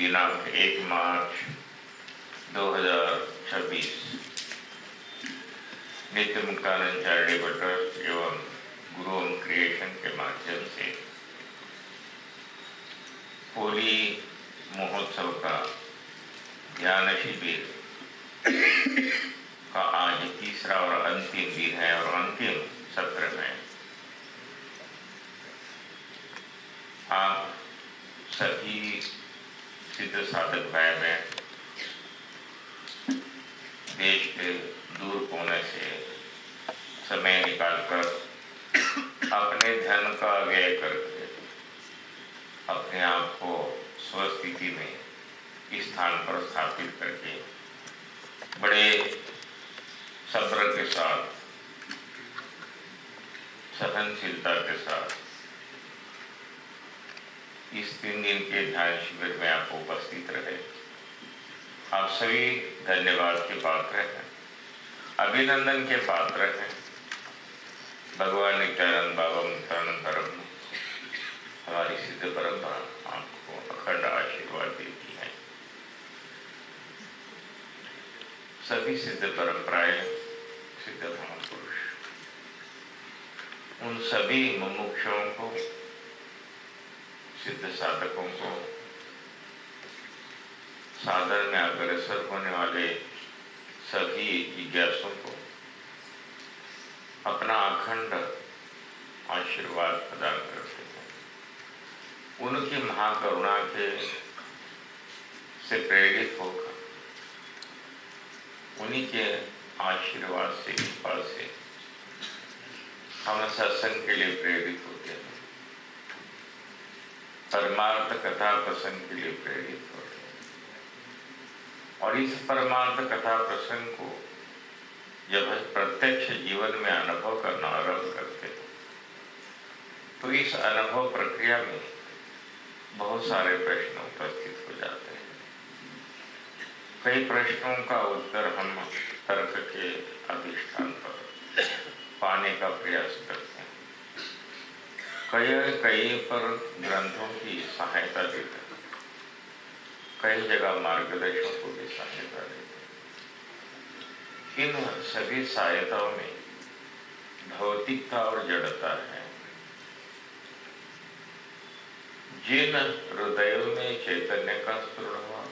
दिनांक 1 मार्च 2026 नित्य Muktanand charitable trust एवं गुरु ओम क्रिएशन के माध्यम से होली महोत्सव का ध्यान शिविर का आज तीसरा और अंतिम दिन है और अंतिम सत्र में आप सभी सिद्ध साधक भाई बहन देश के दूर कोने से समय निकालकर अपने धन का व्यय करके अपने आप को स्वस्थिति में इस स्थान पर स्थापित करके बड़े सब्र के साथ सहनशीलता के साथ इस 3 दिन के ध्यान शिविर में आप उपस्थित रहे। आप सभी धन्यवाद के पात्र हैं, अभिनंदन के पात्र हैं। भगवान नित्यानंद बाबा मुक्तानंद परम हमारी सिद्ध परंपरा आपको अखंड आशीर्वाद देती है। सभी सिद्ध परंपराएं, सिद्ध महापुरुष उन सभी मुमुक्षुओं को, सिद्ध साधकों को, साधन में अग्रसर होने वाले सभी जिज्ञासुओं को अपना अखंड आशीर्वाद प्रदान करते हैं। उनकी महाकरुणा के से प्रेरित होकर उन्हीं के आशीर्वाद से, कृपा से हम सत्संग के लिए प्रेरित होते हैं, परमार्थ कथा प्रसंग के लिए प्रेरित होते हैं। और इस परमार्थ कथा प्रसंग को जब प्रत्यक्ष जीवन में अनुभव करना आरंभ करते हैं तो इस अनुभव प्रक्रिया में बहुत सारे प्रश्न उपस्थित हो जाते हैं। कई प्रश्नों का उत्तर हम तर्क के अधिष्ठान पर पाने का प्रयास करते हैं, कई पर ग्रंथों की सहायता देते हैं, कई जगह मार्गदर्शन को भी सहायता देते हैं। इन सभी सहायताओं में भौतिकता और जड़ता है। जिन हृदयों में चैतन्य का स्फुरण हुआ,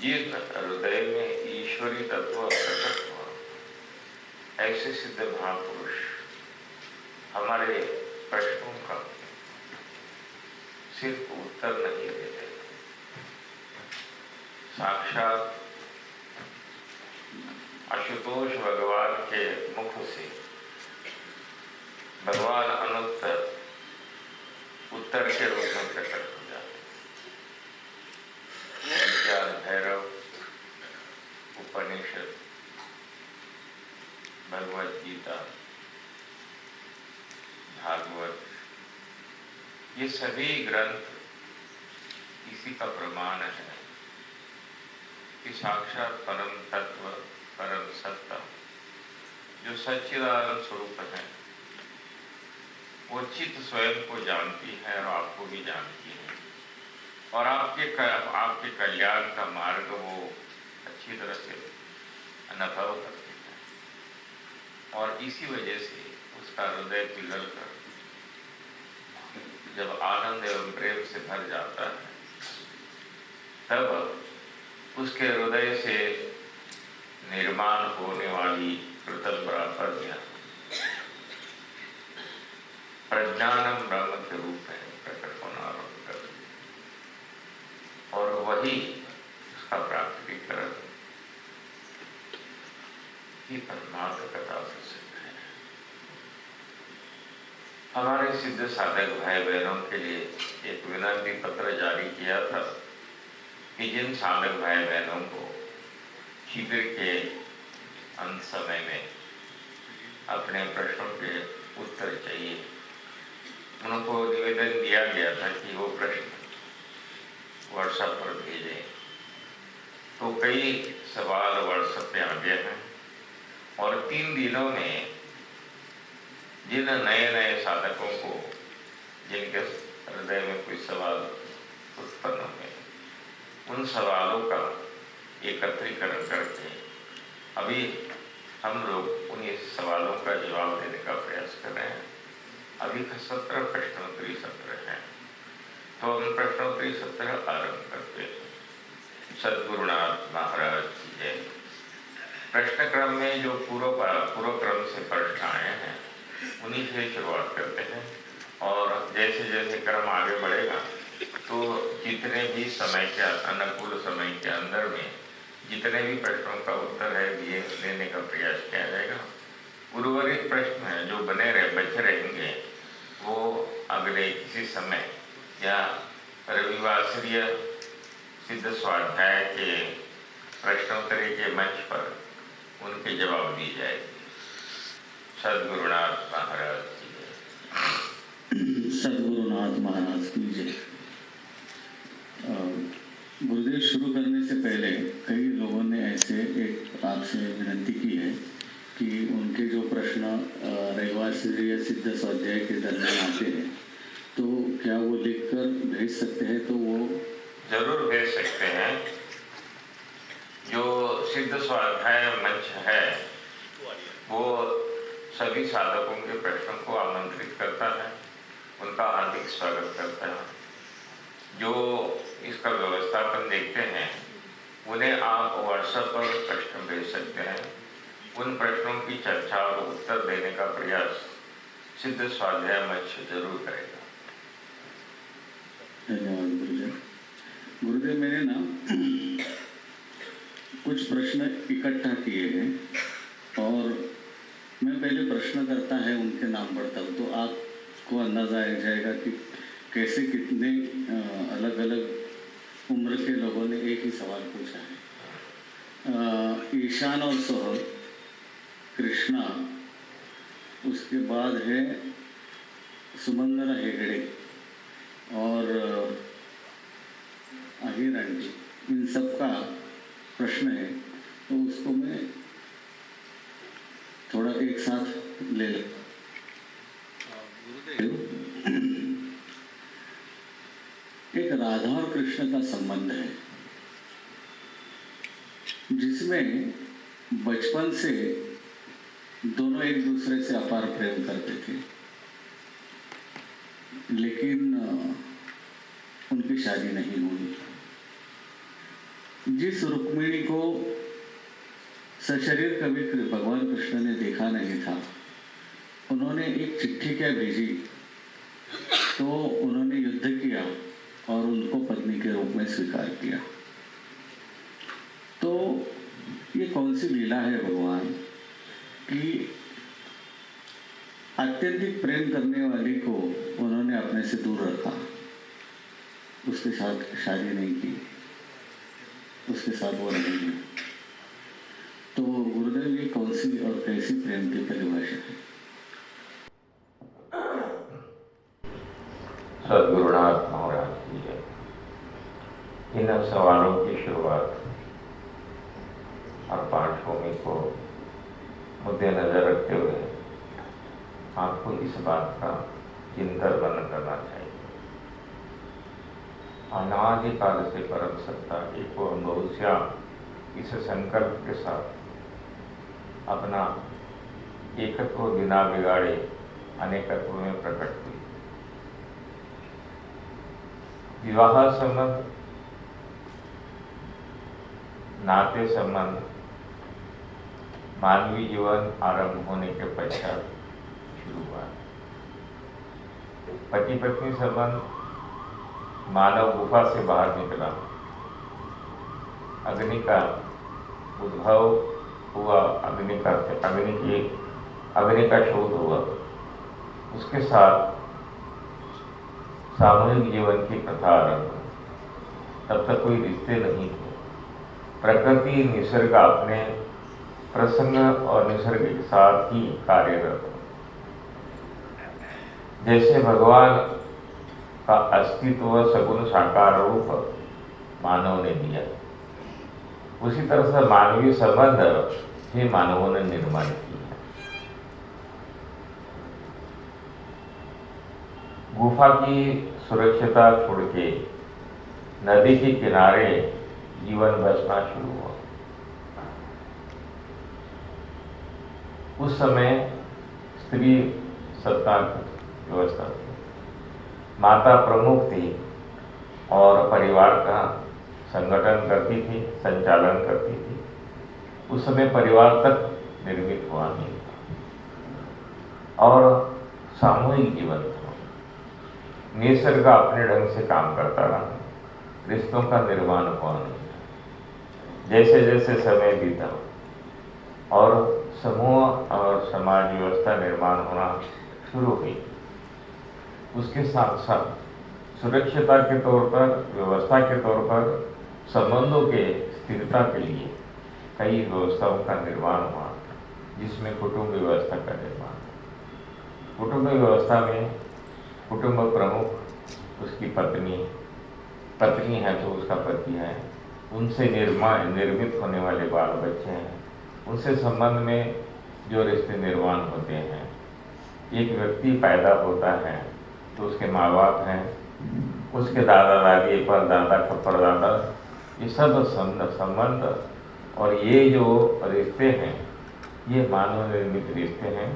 जिन हृदय में ईश्वरी तत्व प्रकट हुआ, ऐसे सिद्ध महापुरुष हमारे प्रश्नों का सिर्फ उत्तर नहीं देते, साक्षात आशुतोष भगवान के मुख से भगवान अनुत्तर उत्तर के रूप में प्रकट हो जाते हैं। ज्ञान भैरव, उपनिषद, भगवद गीता, भागवत, ये सभी ग्रंथ इसी का प्रमाण है कि साक्षात परम तत्व, परम सत्ता जो सच्चिदानंद स्वरूप है, वो चित्त स्वयं को जानती है और आपको भी जानती है और आपके कल्याण का मार्ग वो अच्छी तरह से अनुभव करती है। और इसी वजह से उसका हृदय पिघल कर जब आनंद एवं प्रेम से भर जाता है, तब उसके हृदय से निर्माण होने वाली प्रतंबरा प्रज्ञा प्रज्ञानम ब्रह्म के रूप में प्रकट होना आरंभ कर और वही उसका प्राप्तिकरण ही परमार्थ कथा से सिद्ध है। हमारे सिद्ध साधक भाई बहनों के लिए एक विनती पत्र जारी किया था कि जिन साधक भाई बहनों को शिविर के अंत समय में अपने प्रश्नों के उत्तर चाहिए, उनको निवेदन दिया गया था कि वो प्रश्न व्हाट्सएप पर भेजें। तो कई सवाल व्हाट्सएप पे आ गए हैं और 3 दिनों में जिन नए साधकों को जिनके हृदय में कोई सवाल उत्पन्न उन सवालों का एकत्रीकरण करके अभी हम लोग उन्हीं सवालों का जवाब देने का प्रयास कर रहे हैं। अभी का सत्र प्रश्नोत्तरी सत्र है, तो हम प्रश्नोत्तरी सत्र आरंभ करते हैं। सद्गुरुनाथ महाराज की जय। प्रश्न क्रम में जो पूर्व क्रम से प्रश्न आए हैं उन्हीं से शुरुआत करते हैं, और जैसे जैसे क्रम आगे बढ़ेगा तो जितने भी समय के अनुकूल समय के अंदर में जितने भी प्रश्नों का उत्तर है ये लेने का प्रयास किया जाएगा। उर्वरित प्रश्न है जो बचे रहेंगे वो अगले किसी समय या रविवासरीय सिद्ध स्वाध्याय के प्रश्नोत्तरी के मंच पर उनके जवाब दिए जाएंगे। सद्गुरुनाथ महाराज की जय। सद्गुरुनाथ महाराज की जय। गुरुदेव, शुरू करने से पहले कई लोगों ने ऐसे एक आपसे विनती की है कि उनके जो प्रश्न रविवासरीय सिद्ध स्वाध्याय के दरमियान आते हैं तो क्या वो लिखकर भेज सकते हैं? तो वो जरूर भेज सकते हैं। जो सिद्ध स्वाध्याय मंच है वो सभी साधकों के प्रश्नों को आमंत्रित करता है, उनका हार्दिक स्वागत करता है। जो इसका व्यवस्थापन देखते हैं उन्हें आप व्हाट्सएप पर प्रश्न भेज सकते हैं। उन प्रश्नों की चर्चा और उत्तर देने का प्रयास सिद्ध स्वाध्याय मंच जरूर करेगा। धन्यवाद गुरुदेव। गुरुदेव, मैंने ना कुछ प्रश्न इकट्ठा किए हैं और मैं पहले प्रश्न करता है उनके नाम पढ़ता हूँ, तो आपको अंदाजा आ जाएगा कि कैसे कितने अलग अलग उम्र के लोगों ने एक ही सवाल पूछा है। ईशान और सोहल, कृष्णा, उसके बाद है सुमंगला हेगड़े और आहिर आंटी, इन सब का प्रश्न है, तो उसको मैं थोड़ा एक साथ ले लें। एक राधा और कृष्ण का संबंध है जिसमें बचपन से दोनों एक दूसरे से अपार प्रेम करते थे, लेकिन उनकी शादी नहीं हुई। जिस रुक्मिणी को सशरीर कभी भगवान कृष्ण ने देखा नहीं था, उन्होंने एक चिट्ठी क्या भेजी तो उन्होंने युद्ध किया और उनको पत्नी के रूप में स्वीकार किया। तो ये कौन सी लीला है भगवान कि अत्यधिक प्रेम करने वाली को उन्होंने अपने से दूर रखा, उसके साथ शादी नहीं की, उसके साथ वो नहीं। तो गुरुदेव, ये कौन सी और कैसी प्रेम की परिभाषा है? सद्गुरुनाथ महाराज की जय। इन सवालों की शुरुआत और पाठभूमि को मद्देनजर रखते हुए आपको इस बात का चिंतन करना चाहिए। अनादिकाल से परम सत्ता एक और बहुश्याम इस संकल्प के साथ अपना एकत्व बिना बिगाड़े अनेकत्व में प्रकट हुई। विवाह संबंध, नाते संबंध मानवीय जीवन आरंभ होने के पश्चात शुरू हुआ। पति पत्नी संबंध मानव गुफा से बाहर निकला, अग्नि का उद्भव हुआ, अग्नि का शोध हुआ, उसके साथ सामूहिक जीवन की प्रथा आरंभ हुई। तब तक कोई रिश्ते नहीं थे। प्रकृति निसर्ग अपने प्रसंग और निसर्ग के साथ ही कार्यरत। जैसे भगवान का अस्तित्व सगुण साकार रूप मानव ने दिया, उसी तरह से मानवीय संबंध भी मानवों ने निर्माण किया। गुफा की सुरक्षिता छोड़ के नदी के किनारे जीवन बसना शुरू हुआ। उस समय स्त्री सत्ता की व्यवस्था थी, माता प्रमुख थी और परिवार का संगठन करती थी, संचालन करती थी। उस समय परिवार तक निर्मित हुआ नहीं था और सामूहिक जीवन था। निसर्ग अपने ढंग से काम करता रहा, रिश्तों का निर्माण हुआ नहीं। जैसे जैसे समय बीता और समूह और समाज व्यवस्था निर्माण होना शुरू हुई, उसके साथ साथ सुरक्षिता के तौर पर, व्यवस्था के तौर पर, संबंधों के स्थिरता के लिए कई व्यवस्थाओं का निर्माण हुआ, जिसमें कुटुंब व्यवस्था का निर्माण। कुटुंब व्यवस्था में कुटुंब प्रमुख, उसकी पत्नी है तो उसका पति है, उनसे निर्मित होने वाले बाल बच्चे हैं, उनसे संबंध में जो रिश्ते निर्माण होते हैं। एक व्यक्ति पैदा होता है तो उसके माँ बाप हैं, उसके दादा दादी, परदादा का परदादा, ये सब संबंध और ये जो रिश्ते हैं, ये मानव निर्मित रिश्ते हैं,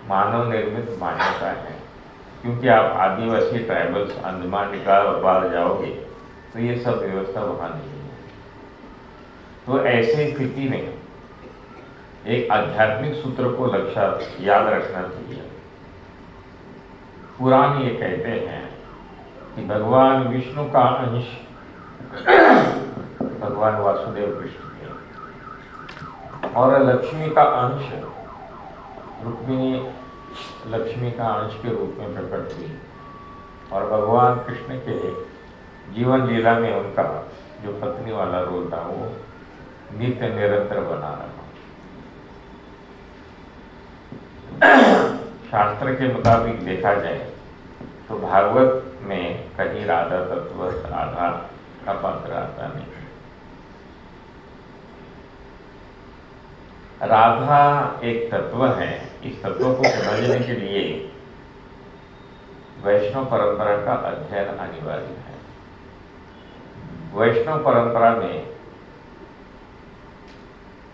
मानव निर्मित मान्यता है। क्योंकि आप आदिवासी ट्राइबल्स अंडमान निकोबार जाओगे तो ये सब व्यवस्था वहाँ नहीं है। तो ऐसी स्थिति में एक आध्यात्मिक सूत्र को लक्ष्य याद रखना चाहिए। पुराण ये कहते हैं कि भगवान विष्णु का अंश भगवान वासुदेव कृष्ण के और लक्ष्मी का अंश रुक्मिणी लक्ष्मी का अंश के रूप में प्रकट हुई और भगवान कृष्ण के जीवन लीला में उनका जो पत्नी वाला रोल था वो नित्य निरंतर बना रहा। शास्त्र के मुताबिक देखा जाए तो भागवत में कहीं राधा तत्व, राधा का पात्र आता नहीं। राधा एक तत्व है। इस तत्व को समझने के लिए वैष्णव परंपरा का अध्ययन अनिवार्य है। वैष्णव परंपरा में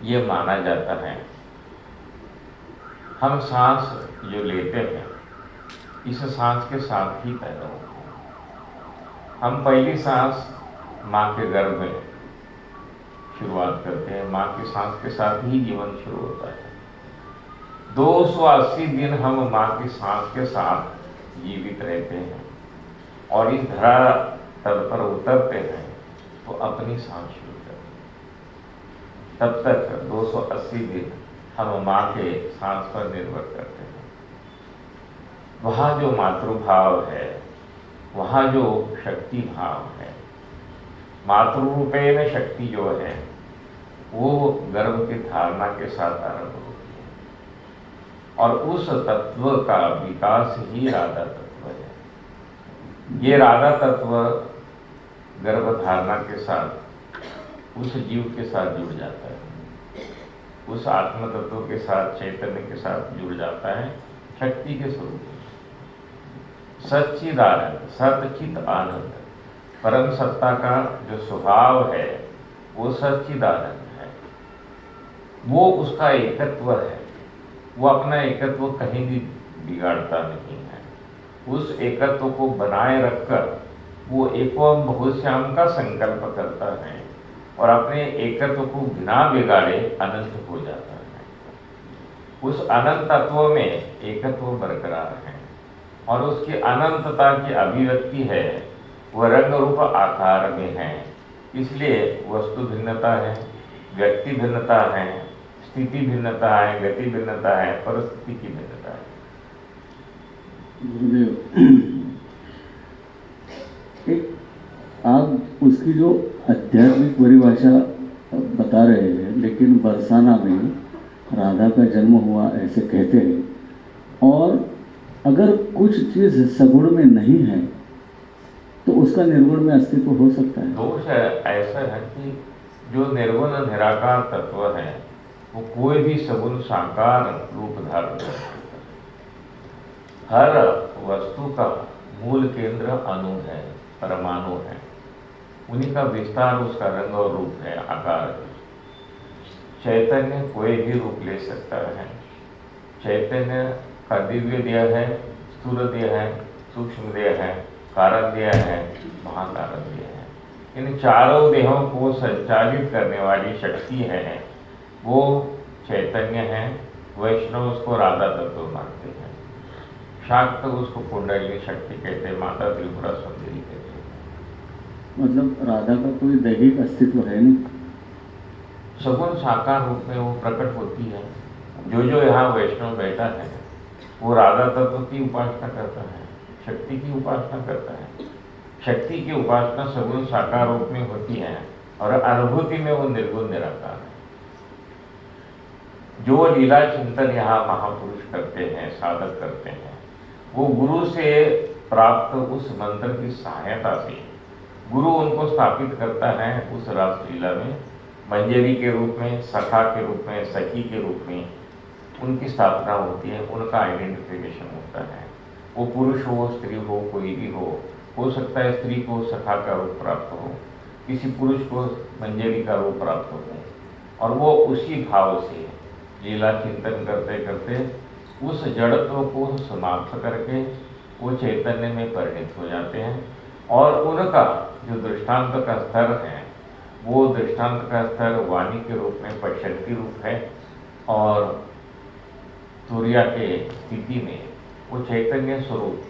ये माना जाता है, हम सांस जो लेते हैं इस सांस के साथ ही पैदा होते हैं। हम पहली सांस माँ के गर्भ में शुरुआत करते हैं, माँ की सांस के साथ ही जीवन शुरू होता है। 280 दिन हम माँ की सांस के साथ जीवित रहते हैं और इस धरा तल पर उतरते हैं तो अपनी सांस शुरू करते हैं। तब तक 280 दिन हम माँ के सांस पर निर्भर करते हैं। वहाँ जो मातृभाव है, वहाँ जो शक्ति भाव है, मातृरूपेण शक्ति जो है वो गर्भ की धारणा के साथ आरंभ होती है और उस तत्व का विकास ही राधा तत्व है। ये राधा तत्व गर्भ धारणा के साथ उस जीव के साथ जुड़ जाता है, उस आत्म तत्व के साथ, चैतन्य के साथ जुड़ जाता है, शक्ति के स्वरूप में। सच्चिदानंद, सच्चित आनंद, परम सत्ता का जो स्वभाव है वो सच्चिदानंद है। वो उसका एकत्व है, वो अपना एकत्व कहीं भी बिगाड़ता नहीं है। उस एकत्व को बनाए रखकर वो एवं बहुश्याम का संकल्प करता है और अपने एकत्व को बिना बिगाड़े अनंत हो जाता है। उस अनंत तत्व में एकत्व बरकरार है और उसकी अनंतता की अभिव्यक्ति है, वह रंग रूप आकार में है। इसलिए वस्तु भिन्नता है, व्यक्ति भिन्नता है, स्थिति भिन्नता है, गति भिन्नता है, परिस्थिति की भिन्नता है। आप उसकी जो आध्यात्मिक परिभाषा बता रहे हैं, लेकिन बरसाना में राधा का जन्म हुआ ऐसे कहते हैं और अगर कुछ चीज सगुण में नहीं है तो उसका निर्गुण में अस्तित्व हो सकता है। दोष ऐसा है कि जो निर्गुण निराकार तत्व है वो कोई भी सगुण साकार रूप धारण कर सकता है। हर वस्तु का मूल केंद्र अणु है, परमाणु है। उन्हीं का विस्तार उसका रंग और रूप है, आकार है। चैतन्य कोई भी रूप ले सकता है। चैतन्य का दिव्य देह है, स्थूल देह है, सूक्ष्म देह है, कारण देह है, महाकारण देह है। इन चारों देहों को संचालित करने वाली शक्ति है वो चैतन्य है। वैष्णव उसको राधा तत्व मानते हैं, शाक्त उसको कुंडलिनी शक्ति कहते हैं, माता त्रिपुरा सुंदरी कहते हैं। मतलब राधा का कोई दैहिक अस्तित्व है नहीं? सगुण साकार रूप में वो प्रकट होती है। जो यहाँ वैष्णव बैठा है वो राधा तत्व की उपासना करता है, शक्ति की उपासना करता है। शक्ति की उपासना सगुण साकार रूप में होती है और अनुभूति में वो निर्गुण निराकार है। जो लीला चिंतन यहाँ महापुरुष करते हैं, साधक करते हैं, वो गुरु से प्राप्त उस मंत्र की सहायता से गुरु उनको स्थापित करता है उस रासलीला में, मंजरी के रूप में, सखा के रूप में, सखी के रूप में उनकी स्थापना होती है, उनका आइडेंटिफिकेशन होता है। वो पुरुष हो, स्त्री हो, कोई भी हो सकता है स्त्री को सखा का रूप प्राप्त हो, किसी पुरुष को मंजरी का रूप प्राप्त हो, और वो उसी भाव से लीला चिंतन करते करते उस जड़त्व को समाप्त करके वो चैतन्य में परिणित हो जाते हैं। और उनका जो दृष्टांत का स्तर है वो दृष्टांत का स्तर वाणी के रूप में पश्यंती रूप है, और तुर्या के स्थिति में वो चैतन्य स्वरूप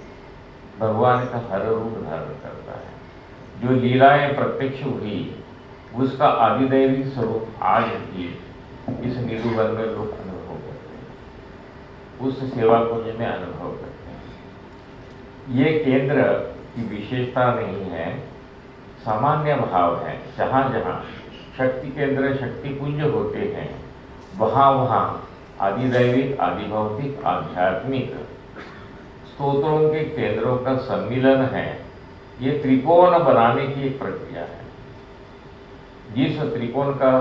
भगवान का हर रूप धारण करता है। जो लीलाएं प्रत्यक्ष हुई उसका आदिदैवी स्वरूप आज भी इस निरूबन में लोग अनुभव करते हैं, उस सेवा कुंज में अनुभव करते हैं। ये केंद्र की विशेषता नहीं है, सामान्य भाव है। जहाँ जहाँ शक्ति केंद्र, शक्ति कुंज होते हैं, वहाँ वहाँ आदिदैविक, आदिभौतिक, आध्यात्मिक स्तोत्रों के केंद्रों का सम्मिलन है। ये त्रिकोण बनाने की एक प्रक्रिया है। जिस त्रिकोण का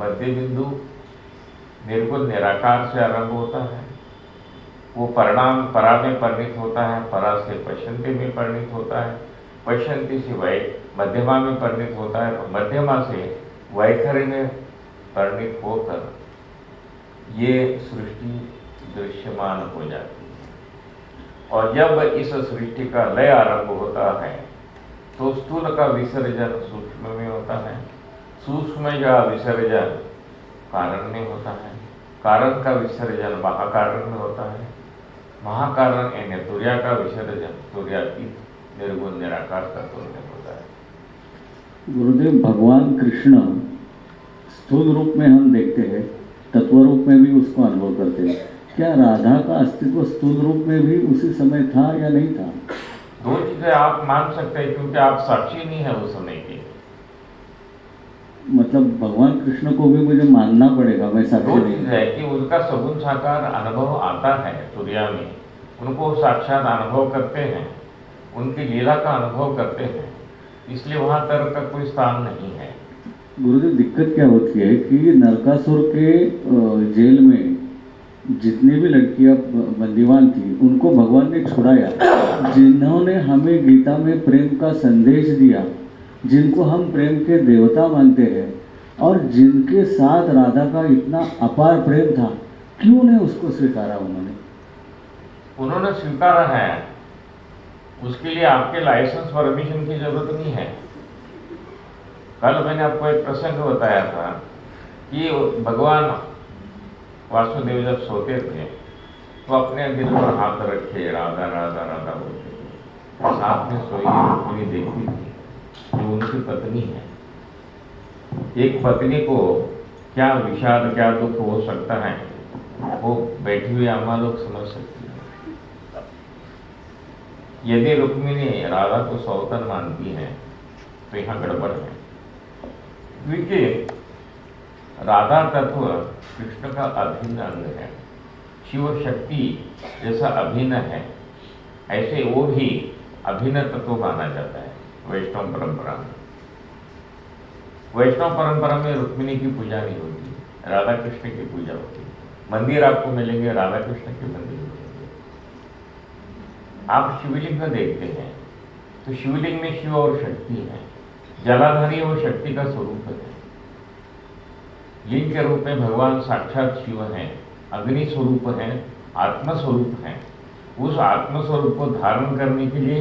मध्य बिंदु निर्गुण निराकार से आरंभ होता है, वो परिणाम परा में परिणित होता है, परा से पश्यंती में परिणित होता है, पश्यंती से मध्यमा में परिणित होता है, मध्यमा से वैखरी में परिणित होकर ये सृष्टि दृश्यमान हो जाती है। और जब इस सृष्टि का लय आरंभ होता है तो स्थूल का विसर्जन सूक्ष्म में होता है, सूक्ष्म का विसर्जन कारण में होता है, कारण का विसर्जन महाकारण में होता है, महाकारण यानी तुर्या का विसर्जन तुर्यातीत निर्गुण निराकार तत्व में होता है। गुरुदेव, भगवान कृष्ण स्थूल रूप में हम देखते हैं, तत्व रूप में भी उसको अनुभव करते हैं। क्या राधा का अस्तित्व स्थूल रूप में भी उसी समय था या नहीं था? दो चीजें आप मान सकते हैं क्योंकि आप साक्षी नहीं है उस समय के। मतलब भगवान कृष्ण को भी मुझे मानना पड़ेगा, मैं साक्षी दो नहीं। चीज है कि उनका सगुण साकार अनुभव आता है तुर्या में, उनको साक्षात अनुभव करते हैं, उनकी लीला का अनुभव करते हैं, इसलिए वहां तर्क का कोई स्थान नहीं है। गुरुदेव, दिक्कत क्या होती है कि नरकासुर के जेल में जितनी भी लड़कियां बंदीवान थी उनको भगवान ने छुड़ाया। जिन्होंने हमें गीता में प्रेम का संदेश दिया, जिनको हम प्रेम के देवता मानते हैं, और जिनके साथ राधा का इतना अपार प्रेम था, क्यों नहीं उसको स्वीकारा उन्होंने स्वीकारा है, उसके लिए आपके लाइसेंस परमिशन की जरूरत नहीं है। कल मैंने आपको एक प्रसंग बताया था कि भगवान वासुदेव जब सोते थे तो अपने दिल पर हाथ रखे राधा राधा राधा बोलते थे। साथ में सोई रुक्मिणी देखती थी जो उनकी पत्नी है। एक पत्नी को क्या विषाद, क्या दुख हो सकता है, वो बैठी हुई अम्मा लोग समझ सकती है। यदि रुक्मिणी राधा को सौतन मानती है तो यहाँ गड़बड़ है, क्योंकि राधा तत्व कृष्ण का अभिन्न अंग है। शिव शक्ति जैसा अभिन्न है, ऐसे वो भी अभिन्न तत्व माना जाता है वैष्णव परंपरा में। वैष्णव परंपरा में रुक्मिणी की पूजा नहीं होती, राधा कृष्ण की पूजा होती है। मंदिर आपको मिलेंगे, राधा कृष्ण के मंदिर मिलेंगे। आप शिवलिंग को देखते हैं तो शिवलिंग में शिव और शक्ति है, जलाधारी वो शक्ति का स्वरूप है। लिंग के रूप में भगवान साक्षात शिव हैं, अग्नि स्वरूप हैं, आत्म स्वरूप हैं। उस आत्म स्वरूप को धारण करने के लिए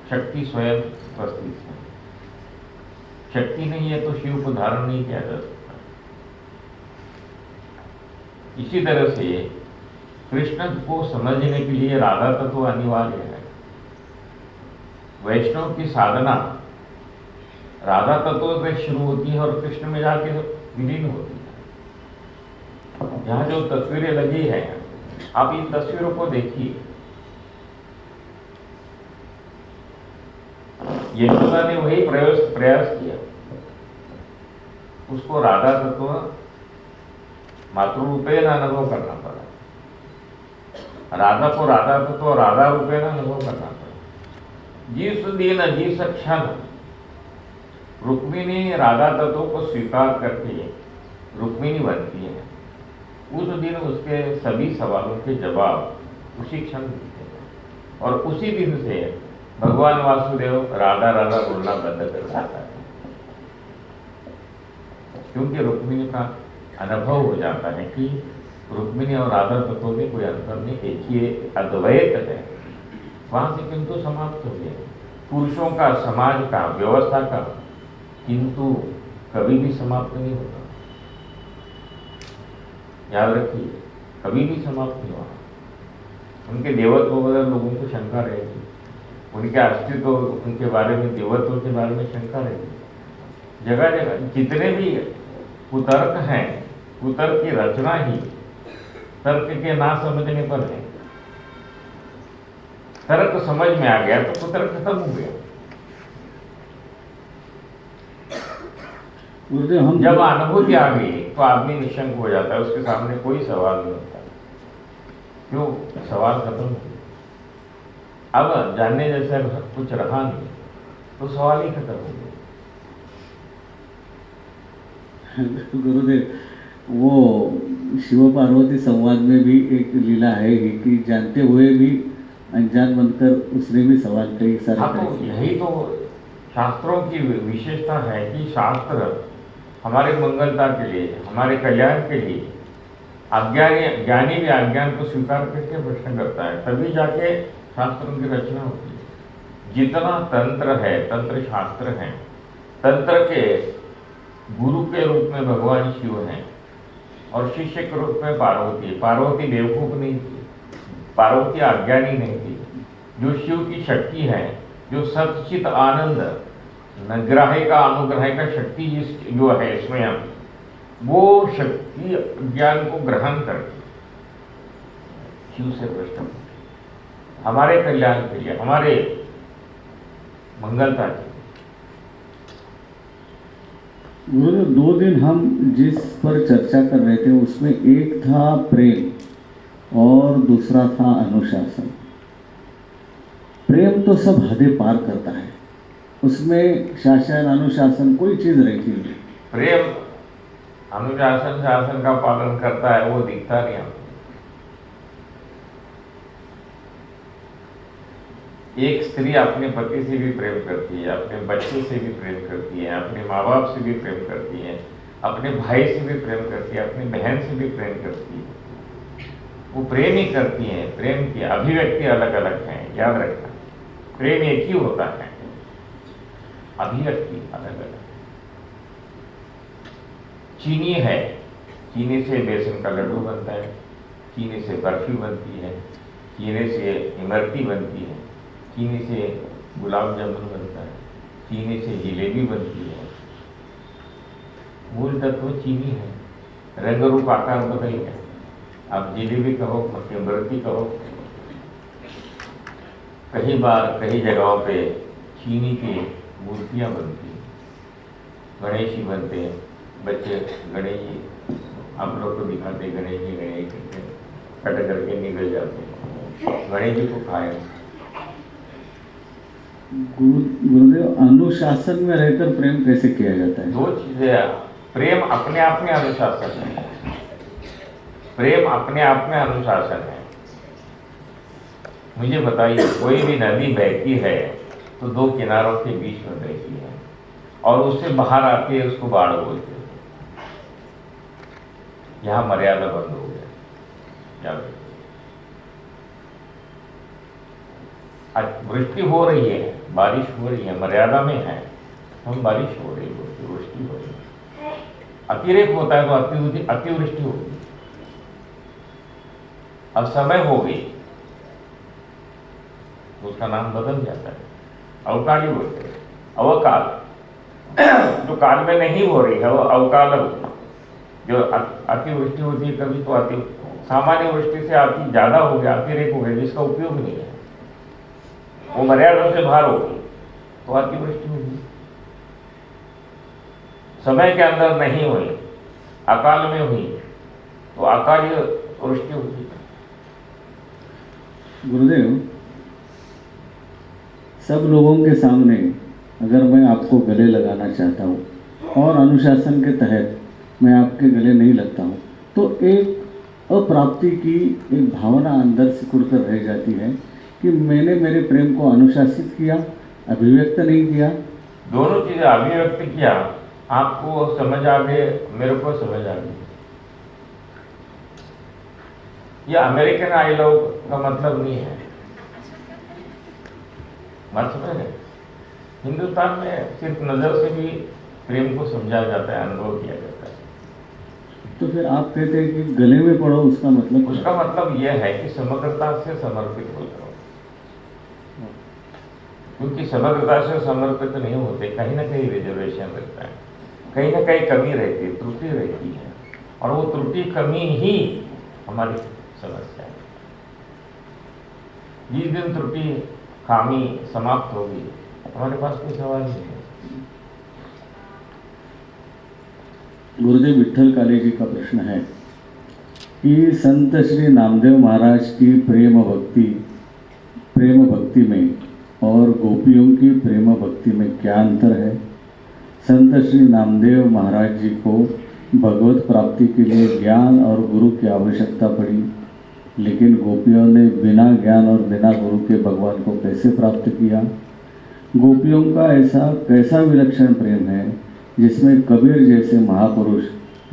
शक्ति स्वयं उपस्थित है। शक्ति नहीं है तो शिव को धारण नहीं किया जा सकता। इसी तरह से कृष्ण को समझने के लिए राधा तत्व अनिवार्य है। वैष्णव की साधना राधा तत्व से शुरू होती है और कृष्ण में जाके विलीन होती है। यहाँ जो तस्वीरें लगी हैं, आप इन तस्वीरों को देखिए। यशोदा ने वही प्रयास किया, उसको राधा तत्व मातृरूपेण अनुभव करना पड़ा। राधा को राधा तत्व राधा रूपेण अनुभव करना पड़ा। जिस दिन जिस क्षण रुक्मिणी राधा तत्व को स्वीकार करके रुक्मिणी बनती है, उस दिन उसके सभी सवालों के जवाब उसी क्षण मिलते हैं। और उसी दिन से भगवान वासुदेव राधा राधा बोलना बंद कर देता है, क्योंकि रुक्मिणी का अनुभव हो जाता है कि रुक्मिणी और राधा तत्व में कोई अंतर नहीं, एक ही अद्वैत है। वहां से किंतु समाप्त हो गया। पुरुषों का, समाज का, व्यवस्था का किंतु कभी भी समाप्त नहीं होता। याद रखिए, कभी भी समाप्त नहीं होगा। उनके देवत्व वगैरह लोगों को शंका रहेगी, उनके अस्तित्व, उनके बारे में, देवत्व के बारे में शंका रहेगी। जगह जगह जितने भी कुतर्क हैं, कुतर्क की रचना ही तर्क के ना समझने पर है। तर्क समझ में आ गया तो कुतर्क खत्म हो गया। जब अनुभूति आ गई तो आदमी निशंक हो जाता है, उसके सामने कोई सवाल नहीं होता। क्यों? सवाल खत्म हो गया। अब जानने जैसा कुछ रहा नहीं तो सवाल ही खत्म हो गया। गुरुदेव, वो शिव पार्वती संवाद में भी एक लीला है कि जानते हुए भी अनजान बनकर उसने भी सवाल कई सारे तो यही तो शास्त्रों की विशेषता है कि शास्त्र हमारे मंगलता के लिए, हमारे कल्याण के लिए, ज्ञानी भी अज्ञान को स्वीकार करके प्रश्न करता है, तभी जाके शास्त्रों की रचना होती है। जितना तंत्र है, तंत्र शास्त्र हैं, तंत्र के गुरु के रूप में भगवान शिव हैं और शिष्य के रूप में पार्वती। पार्वती बेवकूफ नहीं थी, पार्वती अज्ञानी नहीं थी। जो शिव की शक्ति है, जो सच्चित आनंद नग्राही का, अनुग्रह का शक्ति जो है स्वयं, वो शक्ति ज्ञान को ग्रहण करके शिव से प्रश्न हमारे कल्याण के लिए, हमारे मंगलता के लिए। गुरु, 2 दिन हम जिस पर चर्चा कर रहे थे उसमें एक था प्रेम और दूसरा था अनुशासन। प्रेम तो सब हदें पार करता है, उसमें शासन अनुशासन कोई चीज रहती नहीं। प्रेम अनुशासन शासन का पालन करता है, वो दिखता नहीं आपको। एक स्त्री अपने पति से भी प्रेम करती है, अपने बच्चे से भी प्रेम करती है, अपने माँ बाप से भी प्रेम करती है, अपने भाई से भी प्रेम करती है, अपनी बहन से भी प्रेम करती है। वो प्रेम ही करती हैं। प्रेम की अभिव्यक्ति अलग अलग हैं, याद रखना। प्रेम एक ही होता है, अभिव्यक्ति अलग अलग। चीनी है, चीनी से बेसन का लड्डू बनता है, चीनी से बर्फी बनती है, चीनी से इमरती बनती है, चीनी से गुलाब जामुन बनता है, चीनी से जिलेबी बनती है। मूल तत्व चीनी है, रंग रूप आकार बदल गया। आप जिलेबी कहो, इमरती कहो, कई बार कई जगहों पे चीनी की मूर्तियाँ बनती हैं, गणेश जी बनते हैं। बच्चे गणेश जी आप लोग को दिखाते, गणेश जी कट करके निकल जाते हैं, गणेश जी को खाए। गुरुदेव, अनुशासन में रहकर प्रेम कैसे किया जाता है? 2 चीजें। प्रेम अपने आप में अनुशासन है, प्रेम अपने आप में अनुशासन है। मुझे बताइए, कोई भी नदी बहती है तो 2 किनारों के बीच में बहती है। और उससे बाहर आती है उसको बाढ़ बोलते हैं। यहाँ मर्यादा बंद हो गया। आज वृष्टि हो रही है, बारिश हो रही है, मर्यादा में है, हम बारिश हो रही है, वृष्टि हो रही है। अतिरेक होता है तो अतिवृष्टि होगी। अब समय हो गई तो उसका नाम बदल जाता है, अवकाली बोलते हैं, अवकाल। जो काल में नहीं हो रही है वो अवकाल होती है। जो अतिवृष्टि होती है कभी तो सामान्य वृष्टि से अति ज्यादा हो गया, अतिरेक हो गया, जिसका उपयोग नहीं है, वो मर्यादा से बाहर होगी तो अतिवृष्टि होगी। समय के अंदर नहीं हुई, अकाल में हुई तो अकालीय वृष्टि होगी। गुरुदेव, सब लोगों के सामने अगर मैं आपको गले लगाना चाहता हूँ और अनुशासन के तहत मैं आपके गले नहीं लगता हूँ तो एक अप्राप्ति की एक भावना अंदर सिकुड़ कर रह जाती है कि मैंने मेरे प्रेम को अनुशासित किया, अभिव्यक्त नहीं किया। दोनों चीजें अभिव्यक्त किया, आपको समझ आ गए, मेरे को समझ आ गई। ये अमेरिकन आई लव का मतलब नहीं है, मत समझ रहे। हिंदुस्तान में सिर्फ नजर से भी प्रेम को समझा जाता है, अनुभव किया जाता है। तो फिर आप कहते हैं कि गले में पड़ो, उसका मतलब यह है कि समग्रता से समर्पित हो जाओ। क्योंकि समग्रता से समर्पित नहीं होते, कहीं ना कहीं रिजर्वेशन रहता है, कहीं ना कहीं कमी रहती है, त्रुटि रहती है, और वो त्रुटि कमी ही हमारी समस्या है। जिस दिन त्रुटि खामी समाप्त होगी हमारे पास कोई सवाल नहीं है। गुरुदेव विठल काले जी का प्रश्न है कि संत श्री नामदेव महाराज की प्रेम भक्ति में और गोपियों की प्रेम भक्ति में क्या अंतर है? संत श्री नामदेव महाराज जी को भगवत प्राप्ति के लिए ज्ञान और गुरु की आवश्यकता पड़ी, लेकिन गोपियों ने बिना ज्ञान और बिना गुरु के भगवान को कैसे प्राप्त किया? गोपियों का ऐसा कैसा विलक्षण प्रेम है जिसमें कबीर जैसे महापुरुष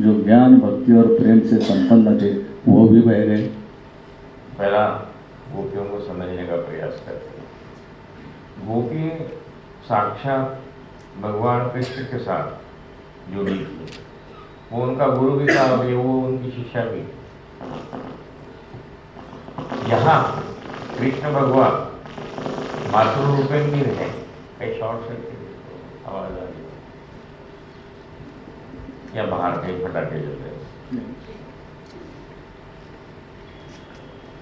जो ज्ञान भक्ति और प्रेम से संपन्न थे वो भी बह गए? पहला गोपियों को समझने का प्रयास करते हैं। गोपी साक्षात भगवान कृष्ण के साथ जुड़ी थी, वो उनका गुरु भी था और वो उनकी शिष्या भी। यहाँ कृष्ण भगवान मातृ रूपेण भी रहे। कई शॉर्ट सर्किट आवाज आ रही या बाहर कहीं फटाके जल रहे।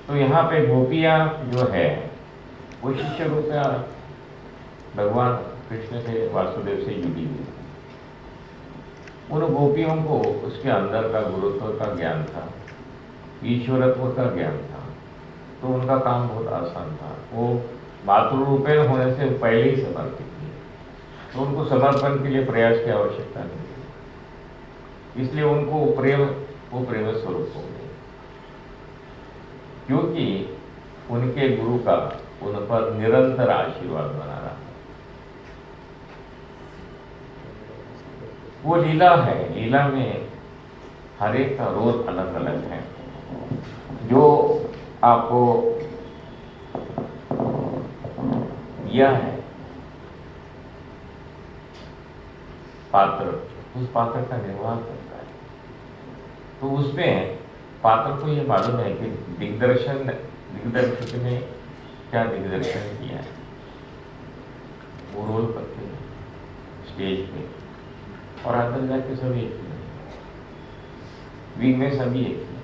तो यहाँ पे गोपियाँ जो है वो शिष्य रूप में भगवान कृष्ण से, वासुदेव से जुड़ी हुई। उन गोपियों को उसके अंदर का गुरुत्व का ज्ञान था, ईश्वरत्व का ज्ञान था, तो उनका काम बहुत आसान था। वो मातृ रूपेण होने से पहले ही समर्पित थे, तो उनको समर्पण के लिए प्रयास की आवश्यकता नहीं थी। इसलिए उनको वो प्रेम स्वरूप हो गए, क्योंकि उनके गुरु का उन पर निरंतर आशीर्वाद बना रहा। वो लीला है, लीला में हर एक का रोल अलग अलग है। जो आपको यह है पात्र, उस पात्र का निर्वाह करता है, तो उसमें पात्र को ये मालूम है कि दिग्दर्शक ने क्या दिग्दर्शन किया है। वो रोल करते हैं स्टेज पे, और अंदर जाके सभी एक ही विंग में सभी एक ही।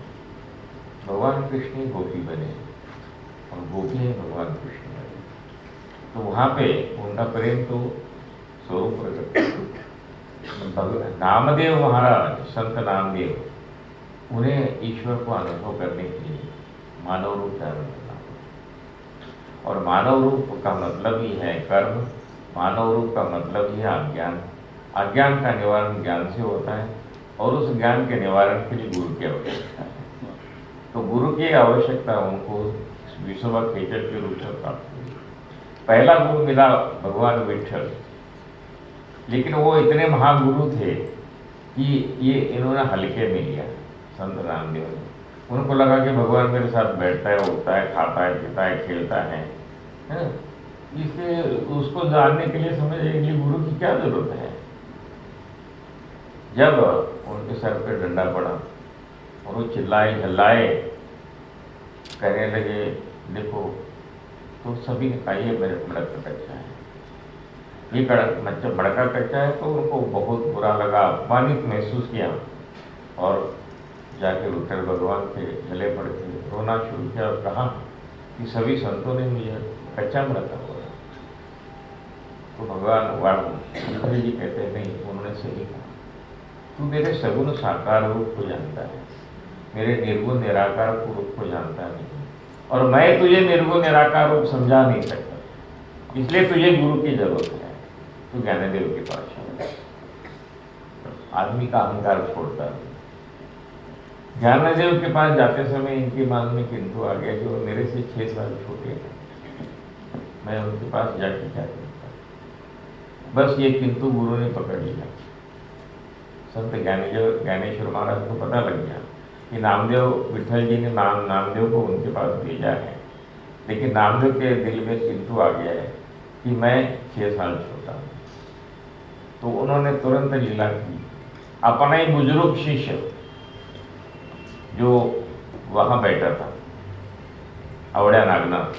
भगवान कृष्ण गोपी बने और गोपी है भगवान कृष्ण बने, तो वहाँ पे उनका प्रेम तो स्वरूप प्रकट। नामदेव महाराज, संत नामदेव, उन्हें ईश्वर को अनुभव करने के लिए मानव रूप धारण करना, और मानव रूप का मतलब ही है कर्म, मानव रूप का मतलब ही है अज्ञान। अज्ञान का निवारण ज्ञान से होता है, और उस ज्ञान के निवारण के लिए गुरु की आवश्यकता है। तो गुरु की आवश्यकता उनको विश्वभा खेचर के रूप में प्राप्त हुई। पहला गुरु मिला भगवान विठल, लेकिन वो इतने महागुरु थे कि ये इन्होंने हल्के में लिया संत रामदेव ने। उनको लगा कि भगवान मेरे साथ बैठता है, उठता है, खाता है, पीता है, खेलता है। इसके उसको जानने के लिए समझने के लिए गुरु की क्या जरूरत है। जब उनके सर पे डंडा पड़ा और वो चिल्लाए झल्लाए, कहने लगे देखो, तो सभी ने कहा ये मेरे मड़क का कच्चा है, ये मड़का कच्चा है। तो उनको बहुत बुरा लगा, अपमानित महसूस किया और जाके उठकर भगवान के गले पड़ के रोना शुरू किया और कहा कि सभी संतों ने मुझे कच्चा मड़का बोला। तो भगवान वाणिज्य जी कहते हैं नहीं, उन्होंने सही कहा, तू मेरे सगुण साकार रूप को जानता है, मेरे निर्गुण निराकार रूप को जानता नहीं, और मैं तुझे निर्गुण निराकार रूप समझा नहीं सकता, इसलिए तुझे गुरु की जरूरत है। तू ज्ञानदेव के पास चल। आदमी का अहंकार छोड़ता है। ज्ञानदेव के पास जाते समय इनके मन में किंतु आ गया कि वो मेरे से 6 साल छोटे हैं, मैं उनके पास जाके क्या करता। बस ये किंतु गुरु ने पकड़ लिया। संत ज्ञानेश्वर महाराज को पता लग गया कि नामदेव, विठल जी ने नामदेव को उनके पास भेजा है, लेकिन नामदेव के दिल में किंतु आ गया है कि मैं 6 साल छोटा हूँ। तो उन्होंने तुरंत लीला की, अपना ही बुजुर्ग शिष्य जो वहाँ बैठा था अवड़िया नागनाथ,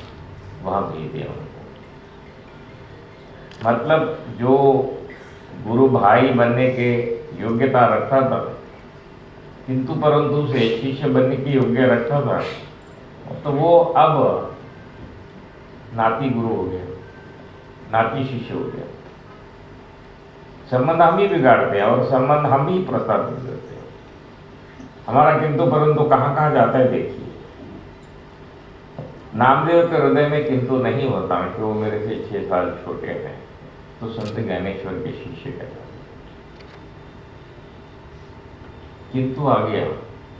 वहाँ भेज दिया उनको। मतलब जो गुरु भाई बनने के योग्यता रखता था, किंतु परंतु उसे शिष्य बनने की योग्य रखता था, तो वो अब नाती गुरु हो गया, नाती शिष्य हो गया। संबंध हम ही बिगाड़ते हैं और संबंध हम ही प्रस्तावित करते हैं। हमारा किंतु परंतु कहाँ कहाँ जाता है देखिए। नामदेव के हृदय में किंतु नहीं होता कि वो मेरे से 6 साल छोटे हैं, तो संत ज्ञानेश्वर के शिष्य कहते हैं। किंतु आ गया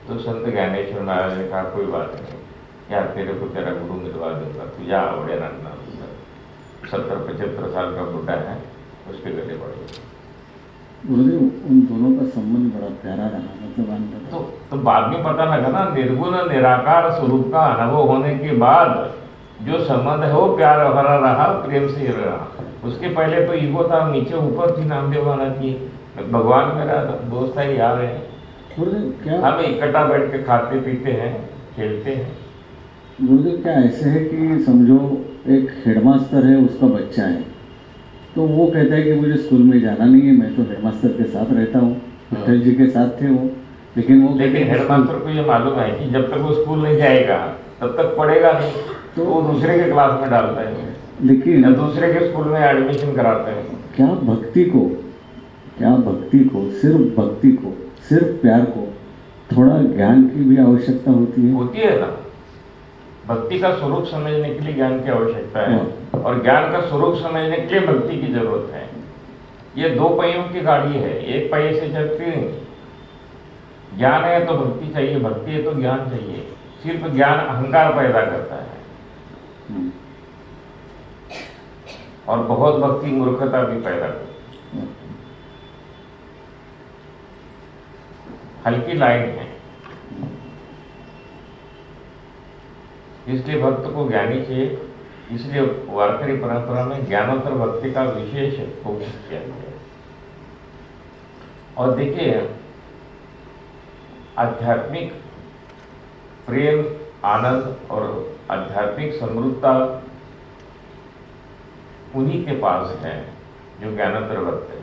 तो संत ज्ञानेश्वर महाराज ने कहा कोई बात नहीं यार, तेरे को तेरा गुरु मिलवा दूंगा, तू जा अवड़िया नागनाथ, 70-75 साल का बुढ़ा है, उसके गले पड़ गए। गुरुदेव, उन दोनों का संबंध बड़ा प्यारा रहा, मतलब तो बाद में पता लगा ना, निर्गुण निराकार स्वरूप का अनुभव होने के बाद जो संबंध है वो प्यार भरा रहा, प्रेम से रहा। उसके पहले तो ईगो था, नीचे ऊपर थी नामदेव महाराज की, भगवान मेरा दोस्त है, यार है, क्या हम इकट्ठा बैठ के खाते पीते हैं, खेलते हैं। गुरुदेव, क्या ऐसे है कि समझो एक हेडमास्टर है, उसका बच्चा है, तो वो कहता है कि मुझे स्कूल में जाना नहीं है, मैं तो हेडमास्टर के साथ रहता हूँ, विठल जी के साथ थे वो, लेकिन हेडमास्टर को ये मालूम है कि जब तक वो स्कूल नहीं जाएगा तब तक पढ़ेगा नहीं, तो वो दूसरे के क्लास में डालता है, लेकिन दूसरे के स्कूल में एडमिशन कराते हैं। क्या भक्ति को, सिर्फ भक्ति को, सिर्फ प्यार को, थोड़ा ज्ञान की भी आवश्यकता होती है ना। भक्ति का स्वरूप समझने के लिए ज्ञान की आवश्यकता है, और ज्ञान का स्वरूप समझने के लिए भक्ति की जरूरत है। ये 2 पहियों की गाड़ी है, एक पहिए से चलती नहीं। ज्ञान है तो भक्ति चाहिए, भक्ति है तो ज्ञान चाहिए। सिर्फ ज्ञान अहंकार पैदा करता है और बहुत भक्ति मूर्खता भी पैदा करती है। हल्की लाइन है, इसलिए भक्त को ज्ञानी चाहिए। इसलिए वारकरी परंपरा में ज्ञानोत्तर भक्ति का विशेष फोकस किया गया है। और देखिए, आध्यात्मिक प्रेम, आनंद और आध्यात्मिक समृद्धता उन्हीं के पास है जो ज्ञानोत्तर भक्त है।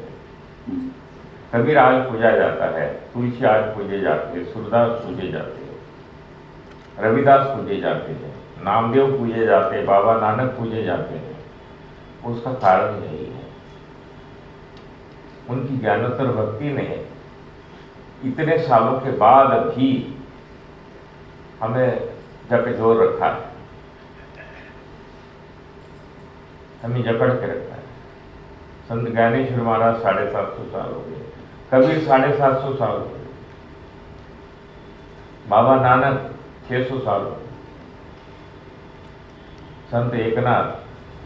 कबीर आज पूजा जाता है, तुलसी आज पूजे जाते हैं, सूरदास पूजे जाते हैं, रविदास पूजे जाते हैं, नामदेव पूजे जाते हैं, बाबा नानक पूजे जाते हैं। उसका कारण यही है, उनकी ज्ञानोत्तर भक्ति ने इतने सालों के बाद भी हमें जकझोर रखा है, हमें जकड़ के रखा है। संत ज्ञानेश्वर महाराज 750 साल हो गए, कबीर 750 साल हो गए, बाबा नानक 600 साल हो गए, संत एकनाथ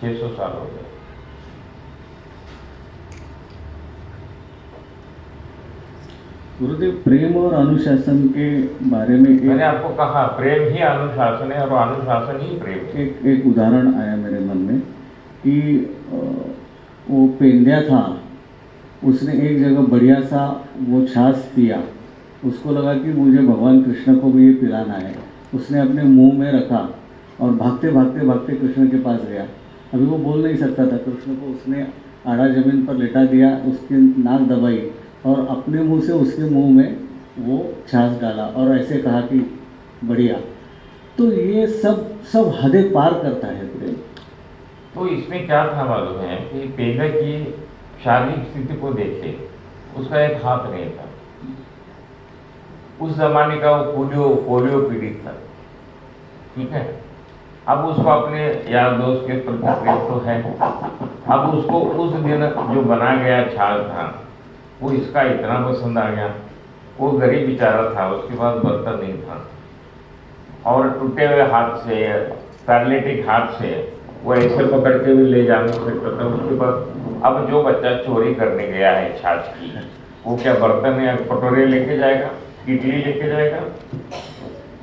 600 साल हो गए। गुरुदेव, प्रेम और अनुशासन के बारे में मैंने आपको कहा प्रेम ही अनुशासन है और अनुशासन ही प्रेम है। एक उदाहरण आया मेरे मन में कि वो पेंड्या था, उसने एक जगह बढ़िया सा वो छाछ पिया, उसको लगा कि मुझे भगवान कृष्ण को भी ये पिलाना है। उसने अपने मुंह में रखा और भागते भागते भागते कृष्ण के पास गया। अभी वो बोल नहीं सकता था, कृष्ण को उसने आड़ा जमीन पर लेटा दिया, उसकी नाक दबाई और अपने मुंह से उसके मुंह में वो छाछ डाला और ऐसे कहा कि बढ़िया। तो ये सब हदें पार करता है प्रेम। तो इसमें क्या था मालूम है कि पेंड्या की शारीरिक स्थिति को देखे, उसका एक हाथ नहीं था। उस जमाने का वो पोलियो पीड़ित था, ठीक है। अब उसको अपने यार दोस्त के प्रति प्रेम तो है। अब उसको उस दिन जो बना गया छाछ था वो इसका इतना पसंद आ गया। वो गरीब बेचारा था, उसके पास बर्तन नहीं था और टूटे हुए हाथ से, पैरालिटिक हाथ से वो ऐसे पकड़ के भी ले जा नहीं सकता था उसके पास। अब जो बच्चा चोरी करने गया है छाछ की, वो क्या बर्तन या कटोरे लेके जाएगा, इडली लेके जाएगा,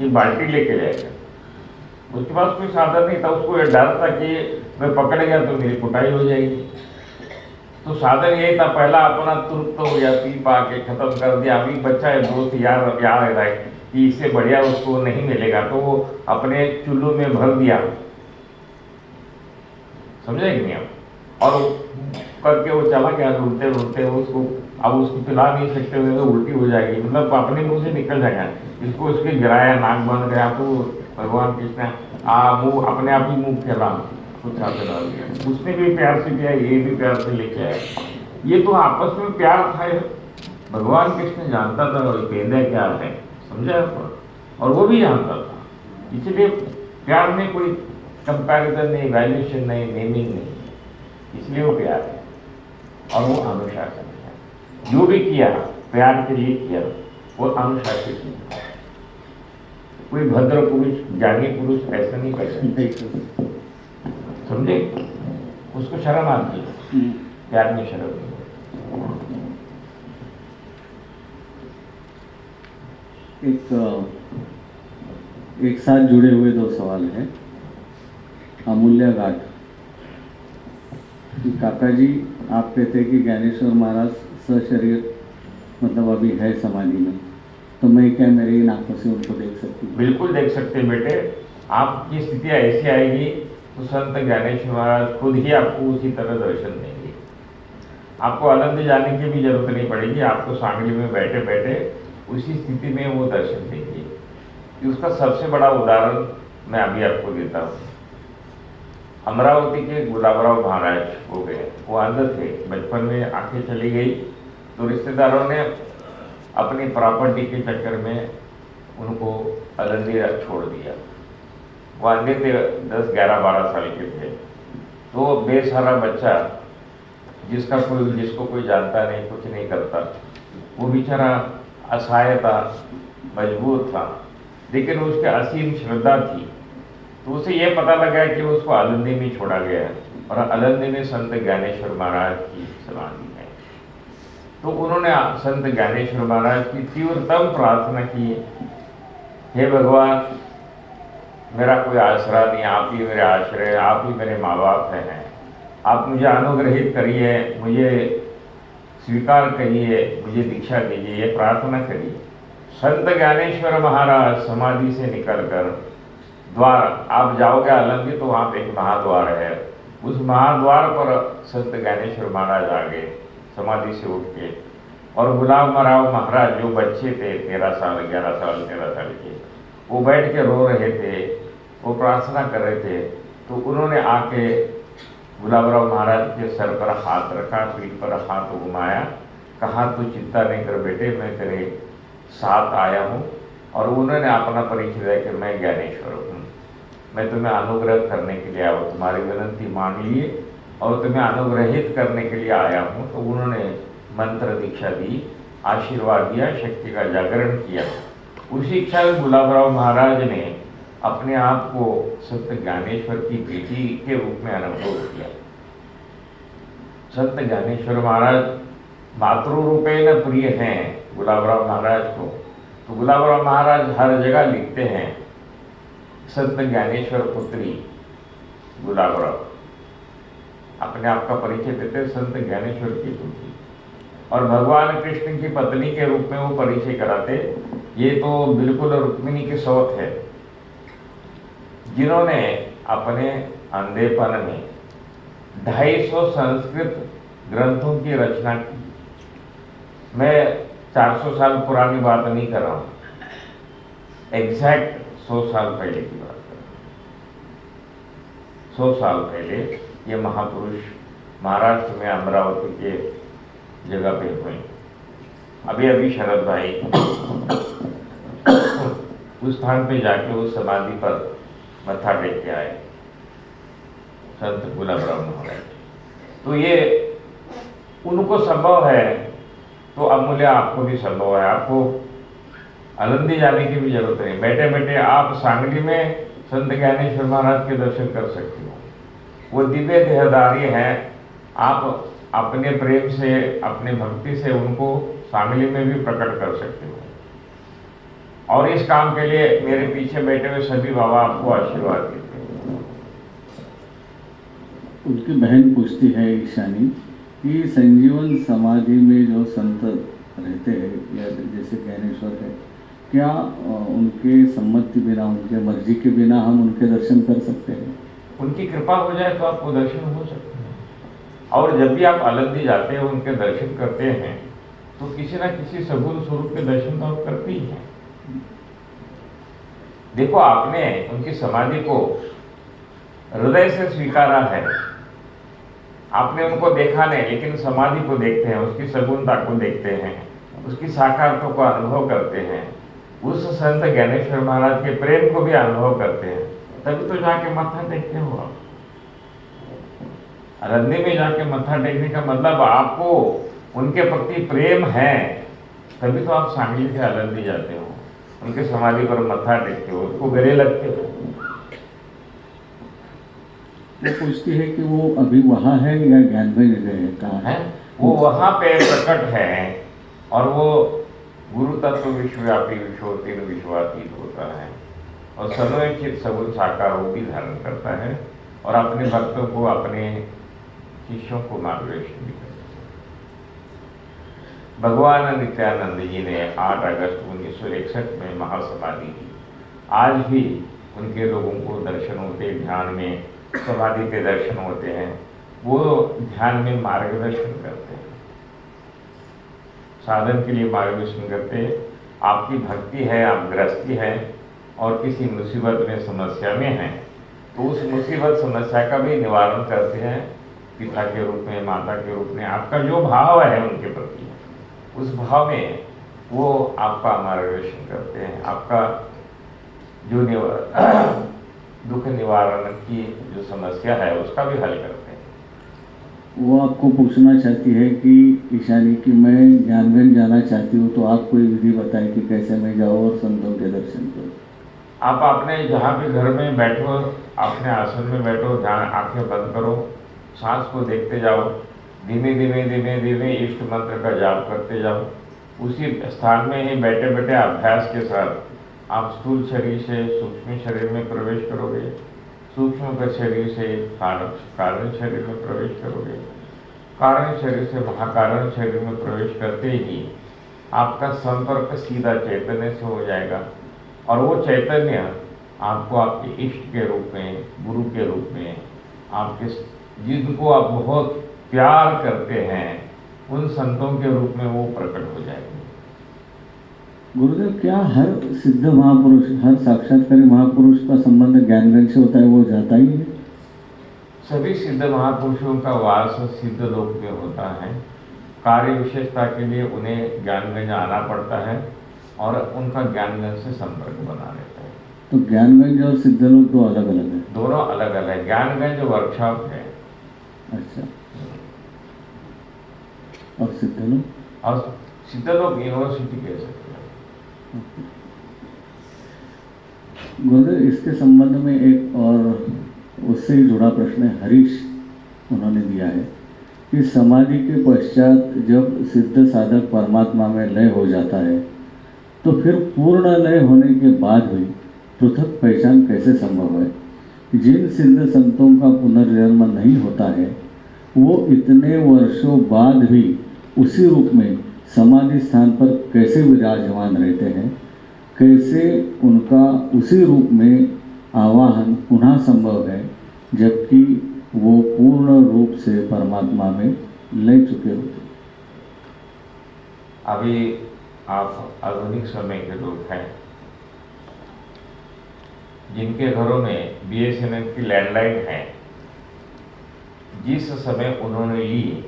ये बाल्टी लेके जाएगा? उसके पास कोई साधन नहीं था। उसको ये डर था कि मैं पकड़ गया तो मेरी कुटाई हो जाएगी। तो साधन यही था, पहला अपना तुर्क तो या पी पा के खत्म कर दिया। अभी बच्चा है, दोस्त यार रहा है कि इससे बढ़िया उसको नहीं मिलेगा, तो वो अपने चुल्लू में भर दिया, समझे कि नहीं आप? और करके वो चला गया ढूंढते ढूंढते उसको। अब उसको पिला नहीं सकते हुए तो उल्टी हो जाएगी, मतलब अपने मुंह से निकल जाएगा। इसको उसके गिराया, नाक बंद गया, तो भगवान कृष्ण मुँह अपने आप ही मुँह फैला, कुछ हाथ डाल दिया। उसने भी प्यार से किया, ये भी प्यार से लेके आया। ये तो आपस में प्यार था। भगवान कृष्ण जानता था पेंड्या क्या है, समझा आपको? और वो भी जानता था। इसलिए प्यार में कोई कंपैरिजन नहीं, वैल्यूएशन नहीं, नेमिंग नहीं, इसलिए वो प्यार है और वो अनुशासन है। जो भी किया प्यार के लिए किया, वो अनुशासित है। कोई भद्र पुरुष, ज्ञानी पुरुष ऐसा नहीं कर सकते, समझे? उसको शर्म आती है, प्यार में शर्म नहीं। एक साथ जुड़े हुए दो सवाल हैं। अमूल्य घाट, काका जी आप कहते हैं कि ज्ञानेश्वर महाराज सशरीर मतलब अभी है समाधि में, तो मैं क्या मेरी इन आंखों से उनको देख सकती हूँ? बिल्कुल देख सकते बेटे। आपकी स्थिति ऐसी आएगी तो संत ज्ञानेश्वर महाराज खुद ही आपको उसी तरह दर्शन देंगे। आपको आनंद जाने की भी जरूरत नहीं पड़ेगी। आपको सांगली में बैठे बैठे उसी स्थिति में वो दर्शन देंगे। उसका सबसे बड़ा उदाहरण मैं अभी आपको देता हूँ। अमरावती के गुलाबराव महाराज हो गए, वो अंध थे, बचपन में आंखें चली गई तो रिश्तेदारों ने अपनी प्रॉपर्टी के चक्कर में उनको अलंदी छोड़ दिया। वो अंधे थे, 10, 11, 12 साल के थे। तो बेसहारा बच्चा जिसको कोई जानता नहीं, कुछ नहीं करता, वो बेचारा असहाय था, मजबूर था, लेकिन उसके असीम श्रद्धा थी। तो उसे यह पता लगा कि उसको अलंदी में छोड़ा गया और अलंदी में संत ज्ञानेश्वर महाराज की समाधि है। तो उन्होंने संत ज्ञानेश्वर महाराज की तीव्रतम प्रार्थना की, हे भगवान मेरा कोई आसरा नहीं, आप ही मेरे आश्रय, आप ही मेरे माँ बाप हैं, आप मुझे अनुग्रहित करिए, मुझे स्वीकार करिए, मुझे दीक्षा दीजिए, ये प्रार्थना करिए। संत ज्ञानेश्वर महाराज समाधि से निकलकर द्वार, आप जाओगे अलंदी तो वहाँ पे एक महाद्वार है, उस महाद्वार पर संत ज्ञानेश्वर महाराज आ गए समाधि से उठ के। और गुलाबराव महाराज जो बच्चे थे 13 साल 11 साल 13 साल के, वो बैठ के रो रहे थे, वो प्रार्थना कर रहे थे। तो उन्होंने आके गुलाबराव महाराज के सर पर हाथ रखा, पीठ पर हाथ घुमाया, कहा तू चिंता नहीं कर बेटे, मैं तेरे साथ आया हूँ। और उन्होंने अपना परिचय दिया कि मैं ज्ञानेश्वर हूँ, मैं तुम्हें अनुग्रह करने के लिए आया हूँ, तुम्हारी विनती मान लिए और तुम्हें अनुग्रहित करने के लिए आया हूँ। तो उन्होंने मंत्र दीक्षा दी, आशीर्वाद दिया, शक्ति का जागरण किया। उसी इच्छा में गुलाबराव महाराज ने अपने आप को संत ज्ञानेश्वर की बेटी के रूप में अनुभव किया। संत ज्ञानेश्वर महाराज मातृरूपेण प्रिय हैं, गुलाबराव महाराज को, तो गुलाबराव महाराज हर जगह लिखते हैं संत ज्ञानेश्वर पुत्री गुलाबराव, अपने आप का परिचय देते संत ज्ञानेश्वर की पुत्री, और भगवान कृष्ण की पत्नी के रूप में वो परिचय कराते। ये तो बिल्कुल रुक्मिणी की सोच है, जिन्होंने अपने अंधेपन में 250 संस्कृत ग्रंथों की रचना की। मैं 400 साल पुरानी बात नहीं कर रहा हूँ, एग्जैक्ट 100 साल पहले की बात कर रहा हूँ। 100 साल पहले ये महापुरुष महाराष्ट्र में अमरावती के जगह पे हुए। अभी अभी शरद भाई उस स्थान पे जाके उस समाधि पर मत्था टेक के आए, संत गुलाबराव महाराज। तो ये उनको संभव है तो अमूल्य आपको भी संभव है। आपको आलंदी जाने की भी जरूरत नहीं, बैठे बैठे आप सांगली में संत ज्ञानेश्वर महाराज के दर्शन कर सकते हो। वो दिव्य देहधारी हैं, आप अपने प्रेम से अपने भक्ति से उनको सांगली में भी प्रकट कर सकते हो। और इस काम के लिए मेरे पीछे बैठे हुए सभी बाबा आपको आशीर्वाद देते हैं। उनकी बहन पूछती है ईशानी कि संजीवन समाधि में जो संत रहते हैं या जैसे ज्ञानेश्वर है, क्या उनके सम्मति बिना, उनके मर्जी के बिना हम उनके दर्शन कर सकते हैं? उनकी कृपा हो जाए तो आपको दर्शन हो सकते हैं। और जब भी आप आलंदी जाते हैं, उनके दर्शन करते हैं, तो किसी न किसी सगुण स्वरूप के दर्शन तो आप करते ही हैं। देखो, आपने उनकी समाधि को हृदय से स्वीकारा है, आपने उनको देखा नहीं, लेकिन समाधि को देखते हैं, उसकी सगुणता को देखते हैं, उसकी साकारता को अनुभव करते हैं, उस संत ज्ञानेश्वर महाराज के प्रेम को भी अनुभव करते हैं, तभी तो जाके मत्था टेकते हो आप। आलंदी में जाके मत्था टेकने का मतलब आपको उनके प्रति प्रेम है, तभी तो आप सांगली से आलंदी जाते हो, उनके समाधि पर मत्था टेकते हो, उनको गले लगते हो। वो पूछती है कि वो अभी वहाँ है या ज्ञानगंज गए, कहाँ है? वो वहाँ पे प्रकट है, और वो गुरु तत्व विश्वव्यापी विश्वोत्तीन विश्वातीत होता है, और सर्वचित सगुण साकार वो भी धारण करता है, और अपने भक्तों को, अपने शिष्यों को मार्गदर्शन भी करता है। भगवान नित्यानंद जी ने 8 अगस्त 1961 में महासमाधि की। आज भी उनके लोगों को दर्शन होते, ध्यान में समाधि के दर्शन होते हैं, वो ध्यान में मार्गदर्शन करते हैं, साधन के लिए मार्गदर्शन करते हैं। आपकी भक्ति है, आप गृहस्थी है और किसी मुसीबत में, समस्या में हैं, तो उस मुसीबत समस्या का भी निवारण करते हैं, पिता के रूप में, माता के रूप में। आपका जो भाव है उनके प्रति, उस भाव में वो आपका मार्गदर्शन करते हैं, आपका जो दुख निवारण की जो समस्या है उसका भी हल करते हैं। वो आपको पूछना चाहती है कि ईशानी की मैं ज्ञानगंज जाना चाहती हूँ, तो आप कोई विधि बताएं कि कैसे मैं जाऊँ और संतों के दर्शन करूँ। आप अपने जहाँ भी घर में बैठो, अपने आसन में बैठो, ध्यान, आंखें बंद करो, सांस को देखते जाओ, धीमे धीमे धीमे धीमे इष्ट मंत्र का जाप करते जाओ। उसी स्थान में ही बैठे बैठे अभ्यास के साथ आप स्थूल शरीर से सूक्ष्म शरीर में प्रवेश करोगे, सूक्ष्म का शरीर से कारण शरीर में प्रवेश करोगे, कारण शरीर से महाकारण शरीर में प्रवेश करते ही आपका संपर्क सीधा चैतन्य से हो जाएगा, और वो चैतन्य आपको आपके इष्ट के रूप में, गुरु के रूप में, आपके जिनको आप बहुत प्यार करते हैं उन संतों के रूप में वो प्रकट हो जाएंगे। गुरुदेव, क्या हर सिद्ध महापुरुष, हर साक्षात्कारी महापुरुष का संबंध ज्ञानगंज से होता है, वो जाता ही है? सभी सिद्ध महापुरुषों का वास सिद्ध लोक में होता है। कार्य विशेषता के लिए उन्हें ज्ञानगंज आना पड़ता है और उनका ज्ञानगंज से संपर्क बना लेता है। तो ज्ञानगंज और सिद्धलोक दो अलग अलग है? दोनों अलग अलग है। ज्ञानगंज वर्कशॉप है। अच्छा। और सिद्धलोक? और सिद्धलोक यूनिवर्सिटी कह सकते हैं। गुरुदेव, इसके संबंध में एक और उससे ही जुड़ा प्रश्न है, हरीश उन्होंने दिया है कि समाधि के पश्चात जब सिद्ध साधक परमात्मा में लय हो जाता है तो फिर पूर्ण लय होने के बाद भी पृथक पहचान कैसे संभव है? जिन सिद्ध संतों का पुनर्जन्म नहीं होता है वो इतने वर्षों बाद भी उसी रूप में समाधि स्थान पर कैसे विराजमान रहते हैं? कैसे उनका उसी रूप में आवाहन पुनः संभव है जबकि वो पूर्ण रूप से परमात्मा में लय चुके होते? अभी आप आधुनिक समय के लोग हैं जिनके घरों में BSNL की लैंडलाइन है, जिस समय उन्होंने ली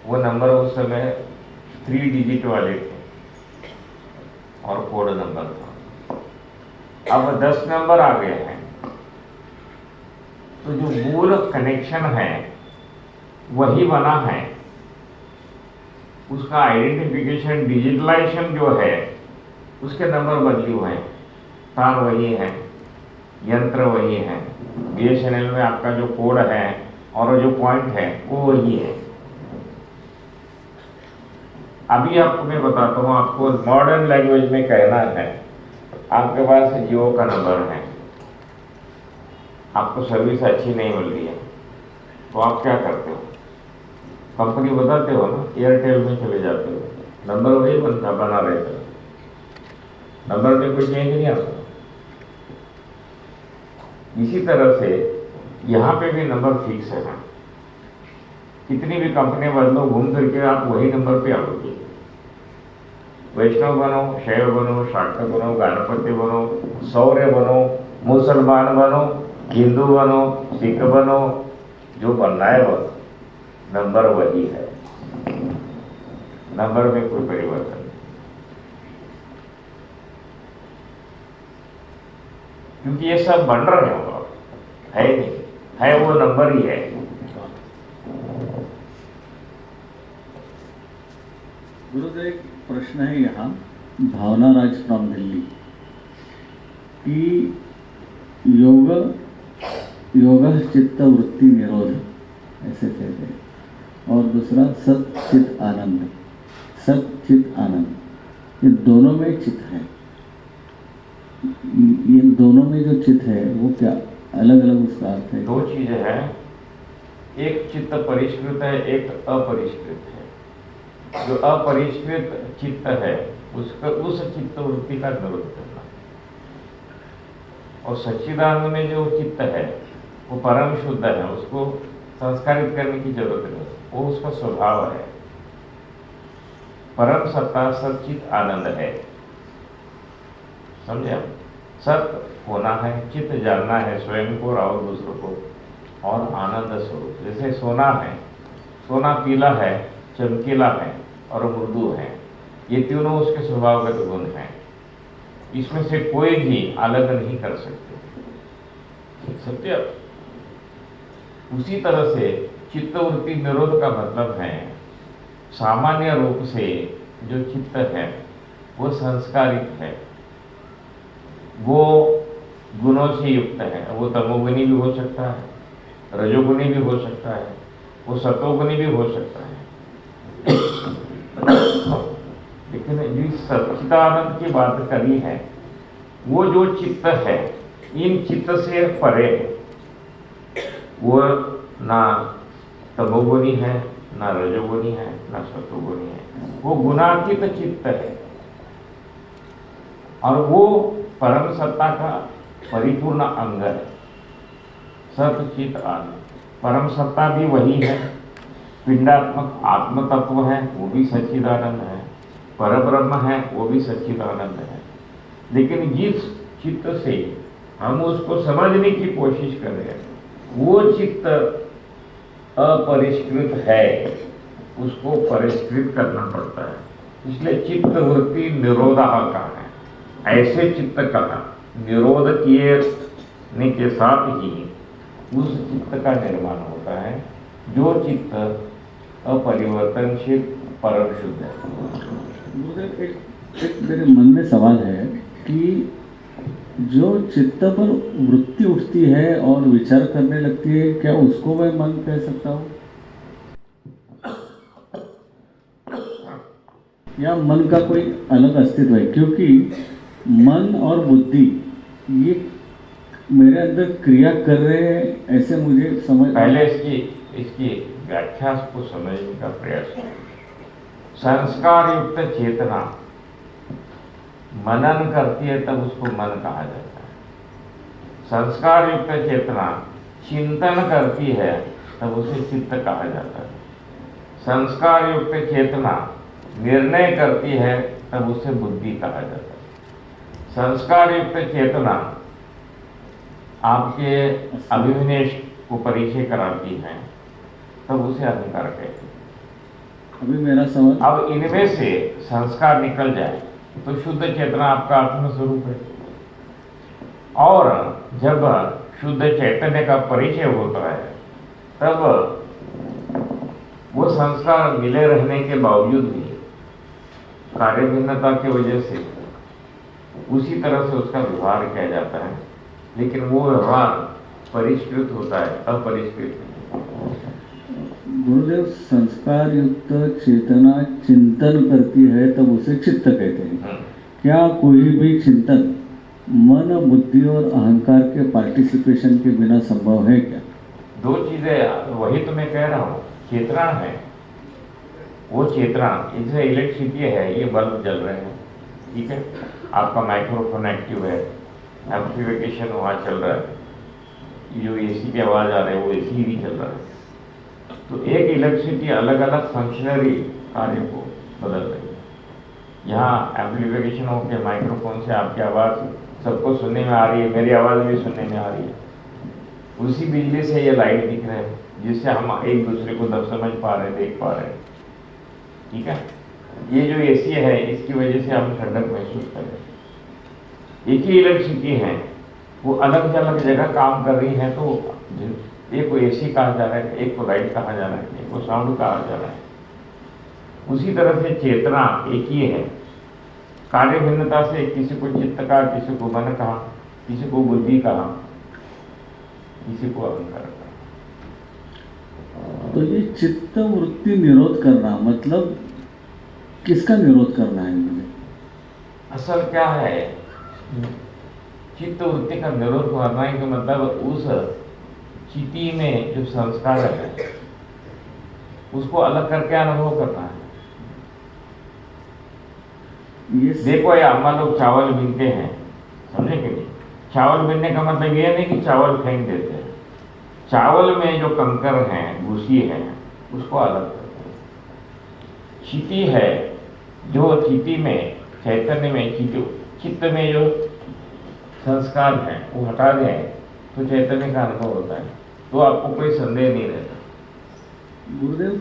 वो नंबर उस समय 3 डिजिट वाले थे और कोड नंबर था। अब 10 नंबर आ गए हैं, तो जो मूल कनेक्शन है वही बना है, उसका आइडेंटिफिकेशन डिजिटलाइजेशन जो है उसके नंबर बदले हुए हैं, तार वही है, यंत्र वही है, BSNL में आपका जो कोड है और जो पॉइंट है वो वही है। अभी आपको मैं बताता हूँ, आपको मॉडर्न लैंग्वेज में कहना है, आपके पास जियो का नंबर है, आपको सर्विस अच्छी नहीं मिल रही है, तो आप क्या करते हो? कंपनी बताते हो ना, एयरटेल में चले जाते हो, नंबर वही बना रहता है, नंबर में कोई चेंज नहीं आता। इसी तरह से यहाँ पे भी नंबर फिक्स है। कितनी भी कंपनी बदलो, घूम फिर के आप वही नंबर पे आओगे। वैष्णव बनो, शैव बनो, शाक्त बनो, गणपति बनो, सौर्य बनो, मुसलमान बनो, हिंदू बनो, सिख बनो, जो बनना है वो नंबर वही है, नंबर में कोई परिवर्तन नहीं। क्योंकि ये सब बन रहे हो, है नहीं, है वो नंबर ही है। गुरुदेव, एक प्रश्न है यहाँ, भावना राज फ्रॉम दिल्ली, कि योग चित्त वृत्ति निरोध ऐसे कहते हैं, और दूसरा सत चित आनंद, सत चित आनंद, ये दोनों में चित है। ये दोनों में जो चित है वो क्या अलग अलग उसका अर्थ है? दो चीजें हैं, एक चित्त परिष्कृत है, एक अपरिष्कृत है। जो अपरिष्कृत चित्त है उसका, उस चित्त वृत्ति का निरोध करना, और सच्चिदानंद में जो चित्त है वो परम शुद्ध है, उसको संस्कारित करने की जरूरत नहीं, वो उसका स्वभाव है। परम सत्ता सच्चित आनंद है, समझे? सत्य होना है, चित्त जानना है स्वयं को और दूसरों को, और आनंद स्वरूप। जैसे सोना है, सोना पीला है, चमकीला है और मृदु है, ये तीनों उसके स्वभावगत गुण हैं, इसमें से कोई भी अलग नहीं कर सकते, सत्य। उसी तरह से चित्तवृत्ति निरोध का मतलब है, सामान्य रूप से जो चित्त है वो संस्कारित है, वो गुणों से युक्त है। वो तमोगुणी भी हो सकता है, रजोगुणी भी हो सकता है, वो सतोगुणी भी हो सकता है। लेकिन जिस सच्चिदानंद की बात करी है, वो जो चित्त है इन चित्त से परे है, वो ना तमोगुणी है, ना रजोगुणी है, ना सतोगुणी है, वो गुणातीत चित्त है, और वो परम सत्ता का परिपूर्ण अंग है। सत चित आनंद, परम सत्ता भी वही है, पिंडात्मक आत्म तत्व है वो भी सच्चिदानंद है, परब्रह्म है वो भी सच्चिदानंद है। लेकिन जिस चित्त से हम उसको समझने की कोशिश कर रहे हैं, वो चित्त अपरिष्कृत है, उसको परिष्कृत करना पड़ता है। इसलिए चित्त वृत्ति निरोधा का है। ऐसे चित्त का निरोध किए के साथ ही उस चित्त का निर्माण होता है जो चित्त अपरिवर्तनशील परम शुद्ध है। गुरुदेव, एक मेरे मन में सवाल है कि जो चित्त पर वृत्ति उठती है और विचार करने लगती है, क्या उसको मैं मन कह सकता हूँ? या मन का कोई अलग अस्तित्व है? क्योंकि मन और बुद्धि ये मेरे अंदर क्रिया कर रहे हैं, ऐसे मुझे समझ। पहले इसकी व्याख्या को समझने का प्रयास करें। संस्कार युक्त चेतना मनन करती है तब उसको मन कहा जाता है। संस्कार युक्त चेतना चिंतन करती है तब उसे चित्त कहा जाता है। संस्कार युक्त चेतना निर्णय करती है तब उसे बुद्धि कहा जाता है। संस्कार युक्त चेतना आपके अभिनिवेश को परिचय कराती है तब उसे अहंकार कहते हैं। अभी मेरा सवाल, अब इनमें से संस्कार निकल जाए तो शुद्ध चेतना आपका आत्मस्वरूप है, और जब शुद्ध चैतन्य का परिचय होता है तब वो संस्कार मिले रहने के बावजूद भी कार्य भिन्नता की वजह से उसी तरह से उसका व्यवहार किया जाता है, लेकिन वो व्यवहार परिष्कृत होता है, अपरिष्कृत नहीं। गुरुदेव, संस्कार युक्त चेतना चिंतन करती है तब उसे चित्त कहते हैं। क्या कोई भी चिंतन मन, बुद्धि और अहंकार के पार्टिसिपेशन के बिना संभव है क्या? दो चीजें, वही तो मैं कह रहा हूँ। चेतना है, वो चेतना, जैसे इलेक्ट्रिसिटी है, ये बल्ब जल रहे हैं, ठीक है, आपका माइक्रोफोन एक्टिव है, एम्प्लीफिकेशन वहाँ चल रहा है, जो एसी की आवाज़ आ रही है वो एसी भी चल रहा है। तो एक इलेक्ट्रिसिटी अलग अलग फंक्शनरी कार्य को बदल रही है। यहाँ एम्प्लीफिकेशन होकर माइक्रोफोन से आपकी आवाज़ सबको सुनने में आ रही है, मेरी आवाज़ भी सुनने में आ रही है। उसी बिजली से ये लाइट दिख रहे हैं जिससे हम एक दूसरे को समझ पा रहे हैं, देख पा रहे हैं, ठीक है। ये जो एसी है इसकी वजह से हम ठंडक महसूस कर रहे हैं। एक ही इलेक्ट्रिसिटी है, वो अलग अलग जगह काम कर रही है, तो एक को एसी कहा जा रहा है, एक को लाइट कहा जा रहा है, एक को साउंड कहा जा रहा है। उसी तरह से चेतना एक ही है, कार्य भिन्नता से किसी को चित्त कहा, किसी को मन कहा, किसी को बुद्धि कहा, किसी को अहंकार कहा। तो ये चित्त वृत्ति निरोध करना मतलब किसका निरोध करना है मुझे? असल क्या है, चित्त वृत्ति का निरोध करना का मतलब उस चिति में जो संस्कार है उसको अलग करके अनुभव करना है। देखो यार, मान लो चावल बीनते हैं, समझे कि नहीं? चावल बीनने का मतलब ये नहीं कि चावल फेंक देते हैं। चावल में जो कंकर है, भूसी है, उसको अलग करते हैं। चिति है, जो चिति में, चैतन्य में, चित्त में जो संस्कार है वो हटा दें तो चैतन्य का अनुभव होता है, तो आपको कोई संदेह नहीं रहता। गुरुदेव,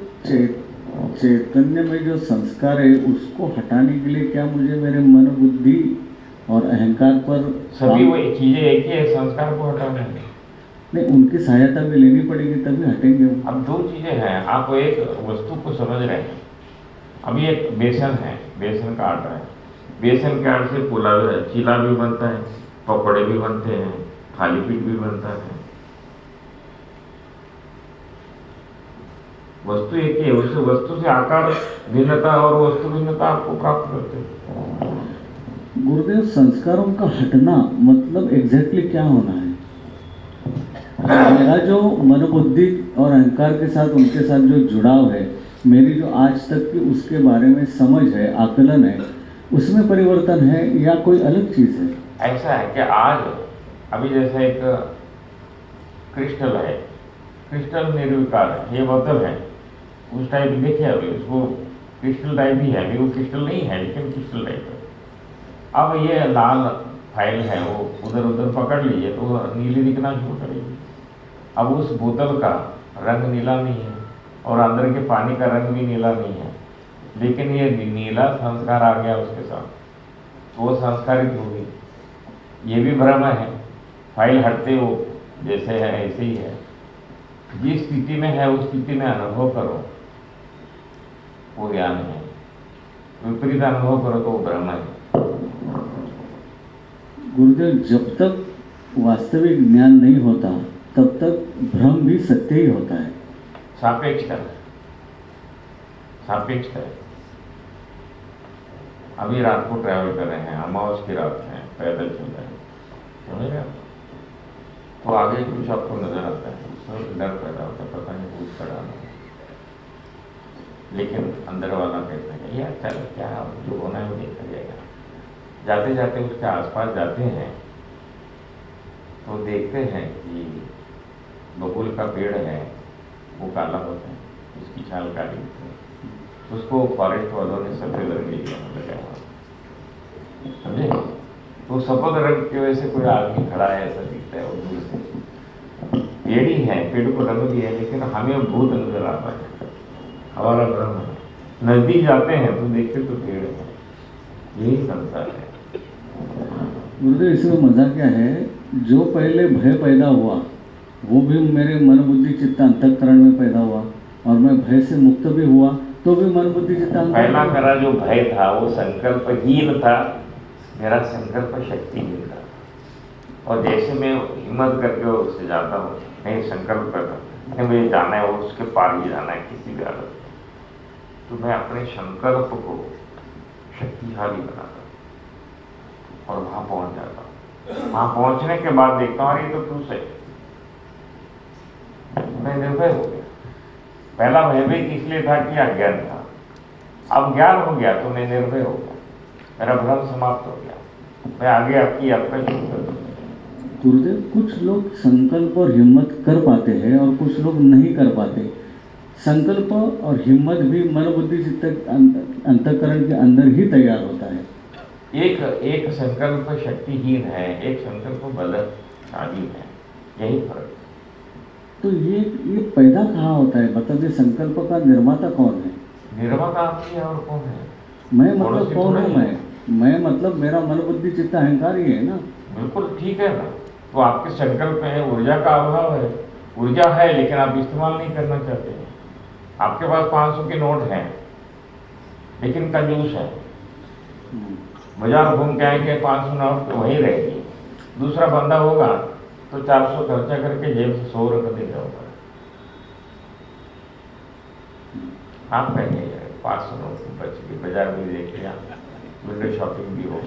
चैतन्य में जो संस्कार है उसको हटाने के लिए क्या मुझे मेरे मन, बुद्धि और अहंकार पर सभी वो चीजें एक ही है, संस्कार को हटाना है नहीं, उनकी सहायता भी लेनी पड़ेगी तभी हटेंगे वो। अब दो चीजें हैं, आप एक वस्तु को समझ रहे हैं। अभी एक बेसन है, बेसन का आटा है, बेसन के आटे से पुलाव, चीला भी बनता है, पकौड़े भी बनते हैं, थाली पीठ भी बनता है। वस्तु एक ही है, उस वस्तु से आकार भिन्नता और वस्तु भिन्नता आपको प्राप्त करते हैं। गुरुदेव, संस्कारों का हटना मतलब एग्जैक्टली क्या होना है? मेरा जो मन, बुद्धि और अहंकार के साथ, उनके साथ जो जुड़ाव है, मेरी जो आज तक की उसके बारे में समझ है, आकलन है, उसमें परिवर्तन है या कोई अलग चीज़ है? ऐसा है कि आज अभी जैसे एक क्रिस्टल है, क्रिस्टल निर्विकार है, ये बोतल है, उस टाइप देखिए, अभी उसको क्रिस्टल टाइप ही है, अभी वो क्रिस्टल नहीं है लेकिन क्रिस्टल टाइप है। अब ये लाल फाइल है, वो उधर उधर पकड़ लीजिए तो वो नीली दिखना शुरू करेगी। अब उस बोतल का रंग नीला नहीं है और अंदर के पानी का रंग भी नीला नहीं है, लेकिन ये नीला संस्कार आ गया उसके साथ, तो वो संस्कारित होगी। ये भी भ्रम है, फाइल हटते हो जैसे है ऐसे ही है। जिस स्थिति में है उस स्थिति में अनुभव करो, वो ज्ञान है। विपरीत अनुभव करो तो वो भ्रम है। गुरुदेव, जब तक वास्तविक ज्ञान नहीं होता तब तक भ्रम भी सत्य ही होता है। सापेक्ष है, सापेक्ष है। अभी रात को ट्रैवल कर रहे हैं, अमावस की रात है, पैदल चल रहे हैं, समझ रहे आप? तो आगे कुछ आपको नजर आता है, उसमें डर पैदा होता है, पता नहीं कुछ खड़ा नहीं, लेकिन अंदर वाला कहता है यार चल क्या जो होना है वो देखा जाएगा। जाते जाते उसके आसपास जाते हैं तो देखते हैं कि बबूल का पेड़ है वो काला होता है, उसकी छाल काली होती है, उसको फॉरेस्ट वालों ने सफेद रंग लिया लगाया, समझे? तो सफेद रंग की वजह से कोई आदमी खड़ा है ऐसा दिखता है, और दूर से पेड़ ही है, पेड़ को रंग दिया है, लेकिन हमें भूत नजर आता है, हमारा भ्रम है। नजदीक जाते हैं तो देखते तो पेड़ है, यही संसार है। गुरुदेव इसमें मजा क्या है, जो पहले भय पैदा हुआ वो भी मेरे मन बुद्धि चित्त अंतःकरण में पैदा हुआ, और मैं भय से मुक्त भी हुआ तो भी मन बुद्धि चित्त पहला मेरा जो भय था वो संकल्पहीन था, मेरा संकल्प शक्तिहीन था, और जैसे मैं हिम्मत करके उससे जाता हूँ, नहीं संकल्प करता नहीं मुझे जाना है, वो उसके पार भी जाना है किसी भी हालत में, तो मैं अपने संकल्प को शक्तिशाली बनाता हूँ और वहां पहुंच जाता हूँ। वहां पहुंचने के बाद देखता हूँ ये तो तू सही, मैं निर्भय हो गया। पहला भयभीत इसलिए था कि अज्ञान था, अब ज्ञान हो गया तो मैं निर्भय हो गया, मेरा भ्रम समाप्त हो गया, मैं आगे आपकी यात्रा शुरू कर दूँ। गुरुदेव कुछ लोग संकल्प और हिम्मत कर पाते हैं और कुछ लोग नहीं कर पाते। संकल्प और हिम्मत भी मन बुद्धि चित्त अंतःकरण के अंदर ही तैयार होता है। एक संकल्प शक्तिहीन है, एक संकल्प बलशाली है, यही फर्क है। तो ये पैदा कहाँ होता है? मतलब ये संकल्प का निर्माता कौन है? निर्माता आप ही है और कौन है? मैं मतलब कौन हूँ? मैं मतलब मेरा मन बुद्धि चित्त अहंकार ही है ना। बिल्कुल ठीक है ना, तो आपके संकल्प है, ऊर्जा का अभाव है, ऊर्जा है लेकिन आप इस्तेमाल नहीं करना चाहते हैं। आपके पास 500 के नोट हैं लेकिन कंजूस है, बाजार घूम के आएंगे 500 नोट तो वहीं रहेगी, दूसरा बंदा होगा तो 400 खर्चा करके जेब से 100 रख दे जाओगा। आप कहेंगे 500 नोट बच गए, बाजार में देख लिया, विंडो शॉपिंग भी हो,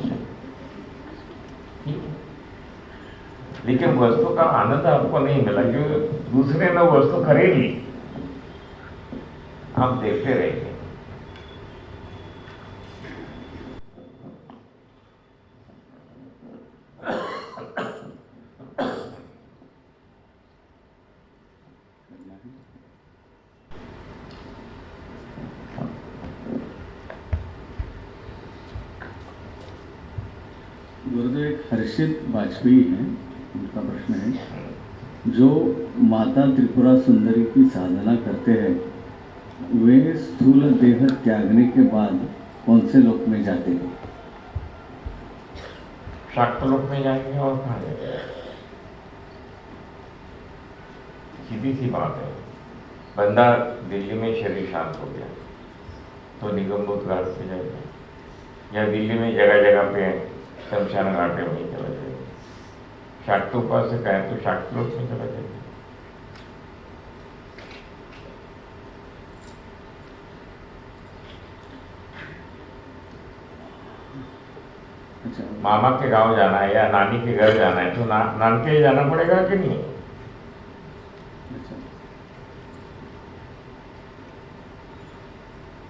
लेकिन वस्तु का आनंद आपको नहीं मिला क्योंकि दूसरे ने वस्तु खरीद ली, आप देखते रहेंगे। गुरुदेव एक हर्षित वाजपेयी हैं, उनका प्रश्न है, जो माता त्रिपुरा सुंदरी की साधना करते हैं वे स्थूल देह त्यागने के बाद कौन से लोक में जाते हैं? शाक्त लोक में जाएंगे और कहाँ जाएंगे? सीधी सी बात है, बंदा दिल्ली में शरीर शांत हो गया तो निगमबोध घाट पे जाएगा, या दिल्ली में जगह जगह पे शमशान घाट में वहीं चला जाएगा। शाक्त उपासक है तो शाक्त लोक में चला जाएगा। अच्छा, मामा के गांव जाना है या नानी के घर जाना है तो नानके ही जाना पड़ेगा कि नहीं? अच्छा,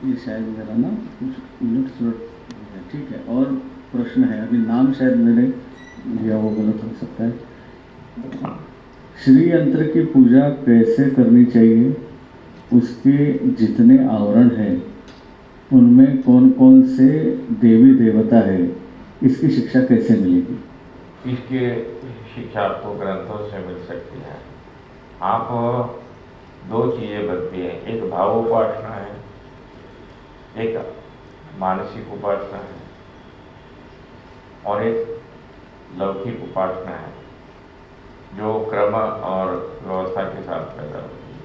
ये शायद मेरा ना कुछ उलट सुलट है, ठीक है। और प्रश्न है, अभी नाम शायद मैंने लिया वो गलत हो सकता है। श्री यंत्र की पूजा कैसे करनी चाहिए? उसके जितने आवरण हैं उनमें कौन कौन से देवी देवता है, इसकी शिक्षा कैसे मिलेगी? इसकी शिक्षा आपको ग्रंथों से मिल सकती है। आप दो चीज़ें बनती हैं, एक भाव उपासना है, एक मानसिक उपासना है, और एक लौकिक उपासना है जो क्रम और व्यवस्था के साथ पैदा होती है,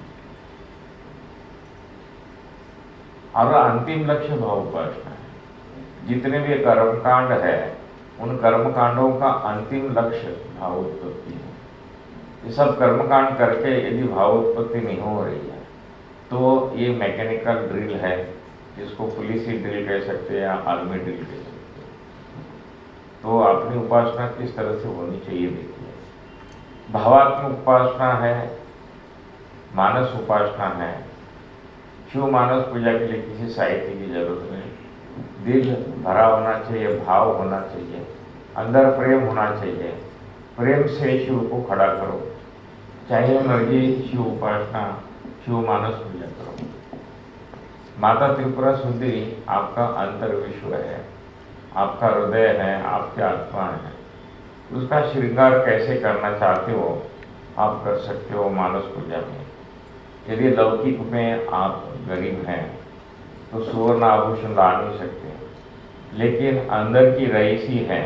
और अंतिम लक्ष्य भाव उपासना है। जितने भी कर्मकांड है उन कर्मकांडों का अंतिम लक्ष्य भाव उत्पत्ति है। ये सब कर्मकांड करके यदि भाव उत्पत्ति नहीं हो रही है तो ये मैकेनिकल ड्रिल है, जिसको पुलिसी ड्रिल कह सकते हैं या आर्मी ड्रिल कह सकते हैं। तो अपनी उपासना किस तरह से होनी चाहिए देखिए, भावात्मक उपासना है, मानस उपासना है। शिव मानस पूजा के लिए किसी साहित्य की जरूरत नहीं, दिल भरा होना चाहिए, भाव होना चाहिए, अंदर प्रेम होना चाहिए। प्रेम से शिव को खड़ा करो, चाहे मर्जी शिव उपासना, शिव मानस पूजा करो। माता त्रिपुरा सुंदरी आपका अंतर विश्व है, आपका हृदय है, आपकी आत्मा है। उसका श्रृंगार कैसे करना चाहते हो आप कर सकते हो मानस पूजा में। यदि लौकिक में आप गरीब हैं तो सुवर्ण आभूषण ला नहीं सकते, लेकिन अंदर की रईसी है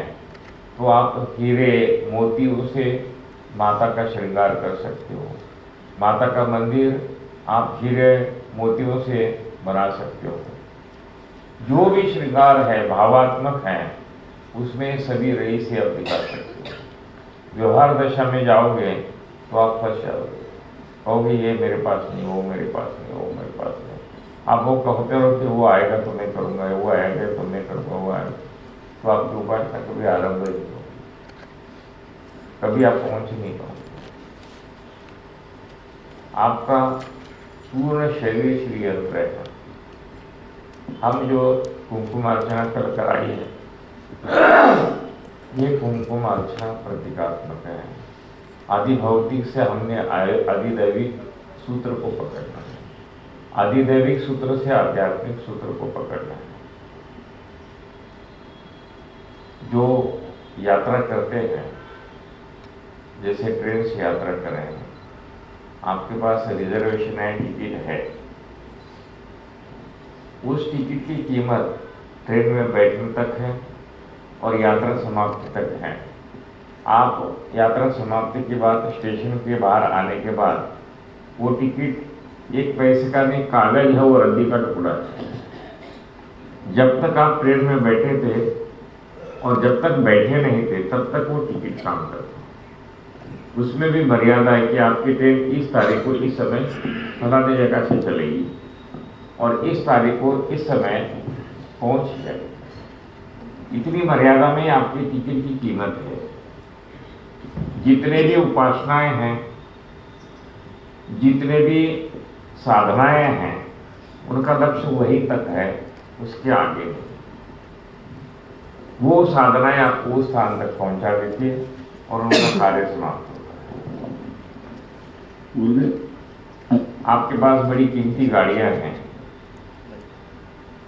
तो आप हीरे मोतियों से माता का श्रृंगार कर सकते हो। माता का मंदिर आप हीरे मोतियों से बना सकते हो। जो भी श्रृंगार है भावात्मक है, उसमें सभी रईसी आप दिखा सकते हो। व्यवहार दशा में जाओगे तो आप फंस जाओगे, कहोगे ये मेरे पास नहीं, वो मेरे पास नहीं, वो मेरे पास नहीं। आप वो कहते रहो कि वो आएगा तो मैं करूँगा, वो आएगा तो मैं करूँगा, वो आएगा, तो आपकी उपासना कभी आरंभ नहीं हो, कभी आप पहुँच नहीं पाओगे। आपका पूर्ण शरीर श्री यंत्र है। हम जो कुमकुम अर्चना कर कराई है, ये कुमकुम अर्चना प्रतीकात्मक है। आदि भौतिक से हमने आदिदैविक सूत्र को पकड़ना है, आदिदैविक सूत्र से आध्यात्मिक सूत्र को पकड़ना है। जो यात्रा करते हैं, जैसे ट्रेन से यात्रा कर रहे हैं, आपके पास रिजर्वेशन है, टिकट है, उस टिकट की कीमत ट्रेन में बैठने तक है और यात्रा समाप्ति तक है। आप यात्रा समाप्ति के बाद स्टेशन के बाहर आने के बाद वो टिकट 1 पैसे का नहीं, कागज है, वो रद्दी का टुकड़ा है। जब तक आप ट्रेन में बैठे थे और जब तक बैठे नहीं थे तब तक वो टिकट काम करता। उसमें भी मर्यादा है कि आपकी ट्रेन इस तारीख को इस समय फलाने जगह से चलेगी और इस तारीख को इस समय पहुंच जाएगी। इतनी मर्यादा में आपकी टिकट की कीमत है। जितने भी उपासनाएं हैं, जितने भी साधनाएं हैं, उनका लक्ष्य वही तक है, उसके आगे नहीं। वो साधनाएं आपको उस स्थान तक पहुंचा देती है और उनका कार्य समाप्त होता है। आपके पास बड़ी कीमती गाड़ियां हैं,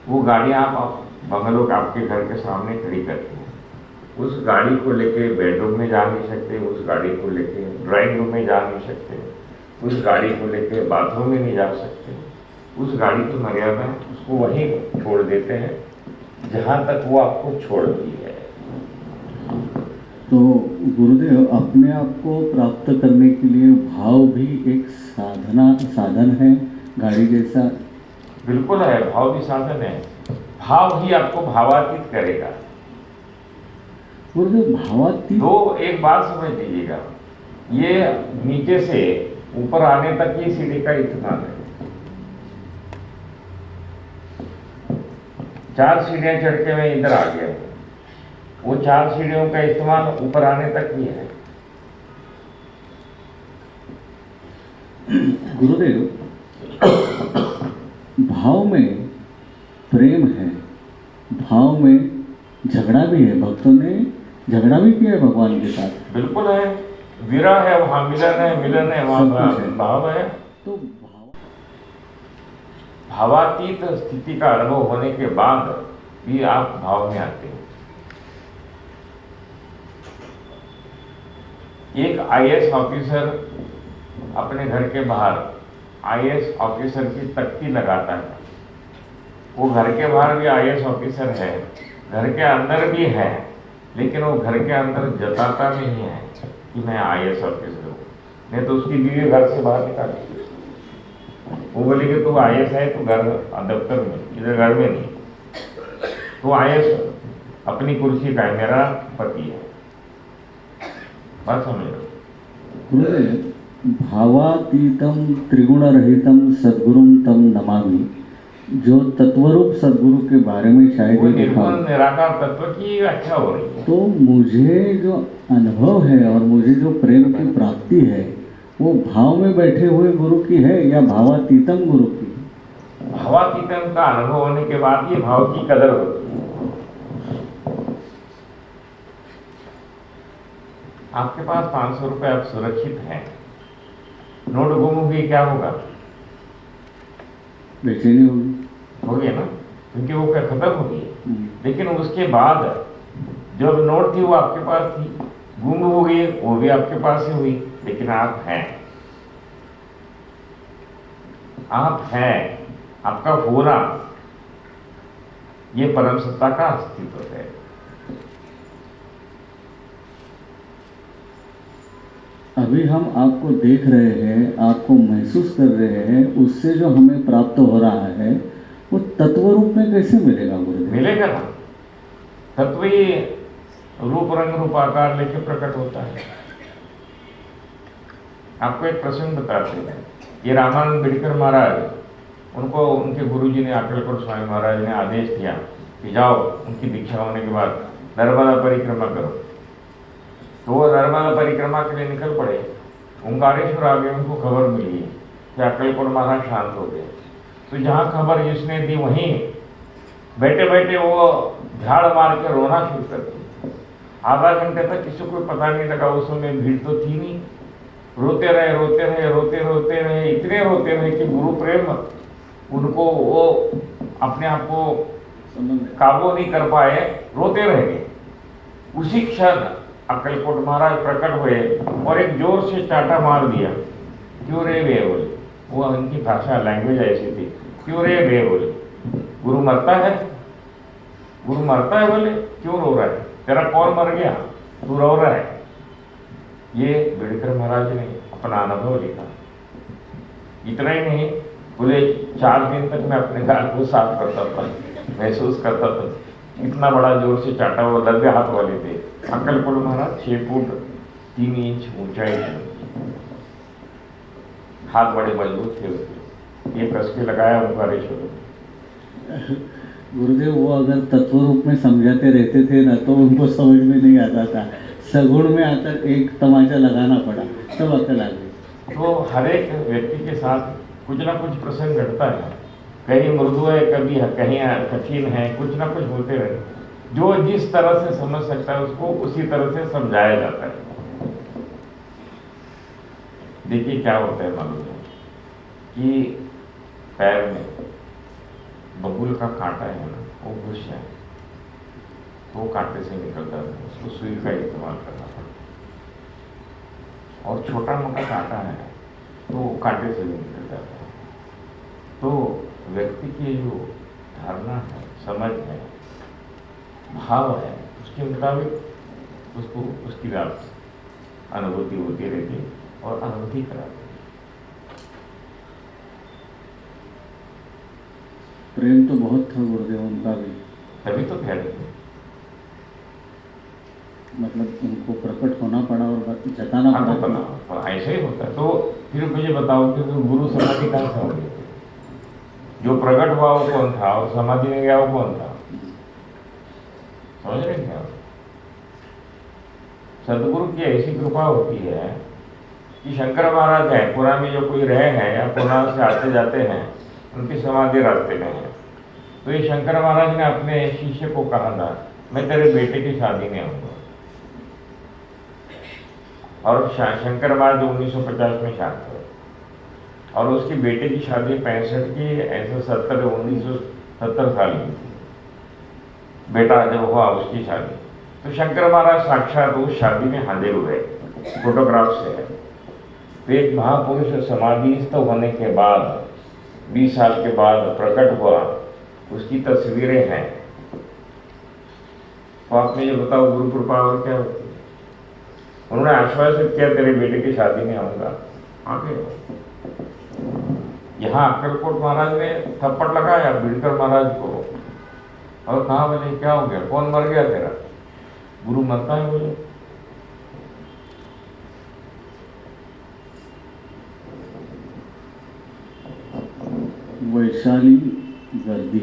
वो गाड़ियां आप बंगलों आपके घर के सामने खड़ी करते हैं। उस गाड़ी को लेके बेडरूम में जा नहीं सकते, उस गाड़ी को लेके ड्राइंग रूम में जा नहीं सकते, उस गाड़ी को लेके बाथरूम में नहीं जा सकते। उस गाड़ी की मर्यादा है, उसको वहीं छोड़ देते हैं जहां तक वो आपको छोड़ती है। तो गुरुदेव, अपने आप को प्राप्त करने के लिए भाव भी एक साधन है, गाड़ी जैसा? बिल्कुल है, भाव भी साधन है। भाव ही आपको भावातीत करेगा। गुरुदेव, भावातीत तो एक बात समझ लीजिएगा, ये नीचे से ऊपर आने तक ये सीढ़ी का इस्तेमाल है। 4 सीढ़ियां चढ़ के मैं इधर आ गया, वो 4 सीढ़ियों का इस्तेमाल ऊपर आने तक ही है। गुरुदेव, भाव में प्रेम है, भाव में झगड़ा भी है। भक्तों ने झगड़ा भी किया है भगवान के साथ। बिल्कुल है, विरह है वहां मिलन है, मिलन है वहां भाव है। तो भावातीत स्थिति का अनुभव होने के बाद भी आप भाव में आते हैं। एक आईएएस ऑफिसर अपने घर के बाहर आईएएस ऑफिसर की तख्ती लगाता है। वो घर के बाहर भी आईएएस ऑफिसर है, घर के अंदर भी है, लेकिन वो घर के अंदर जताता नहीं है कि मैं आईएएस ऑफिसर हूँ। नहीं तो उसकी बीवी घर से बाहर निकाल दी। वो बोले कि तू आईएएस है तो घर दफ्तर में, इधर घर में नहीं। तो आईएएस अपनी कुर्सी का है, मेरा पति है। बात समझ लो। भावातीतम त्रिगुण रहितम सद्गुरुम तम नमामि। जो तत्वरूप सदगुरु के बारे में शायद वो ही लिखा निर्गुण हो, निराकार तत्व की व्याख्या हो रही है। तो मुझे जो अनुभव है और मुझे जो प्रेम की प्राप्ति है वो भाव में बैठे हुए गुरु की है या भावातीतम गुरु की? भावातीतम का अनुभव होने के बाद ये भाव की कदर होती है। आपके पास 500 रुपए अब सुरक्षित हैं, नोट गुम हो गई, क्या होगा? बेचैनी होगी। हो गया ना, क्योंकि वो क्या खत्म हो गई। लेकिन उसके बाद जब नोट थी वो आपके पास थी, गुम हो गई वो भी आपके पास ही हुई, लेकिन आप हैं, आप हैं, आपका होना, ये परम सत्ता का अस्तित्व है। अभी हम आपको देख रहे हैं, आपको महसूस कर रहे हैं, उससे जो हमें प्राप्त हो रहा है वो तत्व रूप में कैसे मिलेगा गुरुदेव? मिलेगा ना, तत्व ही रूप रंग रूप आकार लेके प्रकट होता है। आपको एक प्रसंग बताते हैं। ये रामानंद बिडकर महाराज, उनको उनके गुरुजी ने, अक्कलकोट स्वामी महाराज ने आदेश दिया कि जाओ, उनकी दीक्षा होने के बाद नर्मदा परिक्रमा करो। तो वो नर्मदा परिक्रमा के लिए निकल पड़े। ओंकारेश्वर आ गए, उनको खबर मिली कि अक्कलकोट महाराज शांत हो गए। तो जहाँ खबर जिसने दी वहीं बैठे बैठे वो झाड़ मार के रोना शुरू कर दिया। आधा घंटे तक किसी को पता नहीं लगा, उस समय भीड़ तो थी नहीं। रोते रहे रोते रहे रोते रोते रहे, इतने रोते रहे कि गुरु प्रेम उनको, वो अपने आप को काबू नहीं कर पाए, रोते रह गए। उसी क्षण अक्कलकोट महाराज प्रकट हुए और एक जोर से चाटा मार दिया। क्यों रे बे बोले, वो उनकी भाषा लैंग्वेज ऐसी थी, क्यों रे बे बोले, गुरु मरता है, गुरु मरता है बोले, क्यों रो रहा है, तेरा कौन मर गया, तू रो रहा है। ये बिडकर महाराज ने अपना अनुभव लिखा। इतना ही नहीं, बोले 4 दिन तक मैं अपने गाल को साफ करता था, महसूस करता था, इतना बड़ा जोर से चाटा, वो लंबे हाथ वाले थे। अक्कलकोट महाराज 6 फुट 3 इंच ऊंचाई थी, हाथ बड़े मजबूत थे उसके, ये कस के लगाया ओंकारेश्वर में। गुरुदेव वो अगर तत्व रूप में समझाते रहते थे ना तो उनको समझ में नहीं आता था, सगुण में आकर एक तमाचा लगाना पड़ा, तब अकल आ गई। तो हर एक व्यक्ति के साथ कुछ ना कुछ प्रसंग घटता है, कहीं मृदु है, कभी कहीं कठिन है, कुछ ना कुछ होते रहे। जो जिस तरह से समझ सकता है उसको उसी तरह से समझाया जाता है। देखिए क्या होता है, मालूम है कि पैर में बबूल का कांटा है ना, वो घुस जाए तो वो कांटे से निकलता है, उसको सुई का इस्तेमाल करना पड़ता है। और छोटा मोटा कांटा है तो वो कांटे से भी निकल जाता है। तो व्यक्ति की जो धारणा है, समझ है, भाव है, उसके मुताबिक उसको उसकी अनुभूति होती रहती है और अनुभूति कराती है। प्रेम तो बहुत था गुरुदेव उनका भी, तभी तो कह रहे थे, मतलब उनको प्रकट होना पड़ा और जताना पड़ा। ऐसे ही होता है। तो फिर मुझे बताओ कि गुरु समाधि कहाँ से हो गई? जो प्रकट हुआ वो कौन था और समाधि में गया वो कौन था? समझ रहे क्या? सदगुरु की ऐसी कृपा होती है कि शंकर महाराज है, पुरा में जो कोई रहे हैं या पुरा से आते जाते हैं, उनकी समाधि रास्ते में है। तो ये शंकर महाराज ने अपने शिष्य को कहा था, मैं तेरे बेटे की शादी में आऊंगा। और शंकर महाराज 1950 में शांत हुए और उसकी बेटे की शादी 65 की, ऐसे 1970 साल की थी। बेटा जब हुआ उसकी शादी, तो शंकर महाराज साक्षात उस शादी में हाजिर हुए, फोटोग्राफ से है। तो एक महापुरुष समाधिस्थ होने के बाद 20 साल के बाद प्रकट हुआ, उसकी तस्वीरें हैं। तो आपने ये बताओ गुरु कृपा और क्या होती है? उन्होंने आश्वासित किया तेरे बेटे की शादी में आऊंगा, आगे। यहाँ अक्कलकोट महाराज ने थप्पड़ लगाया बिडकर महाराज को और कहा, बोले क्या हो गया, कौन मर गया तेरा? गुरु मरता है बोले। वैशाली गर्दी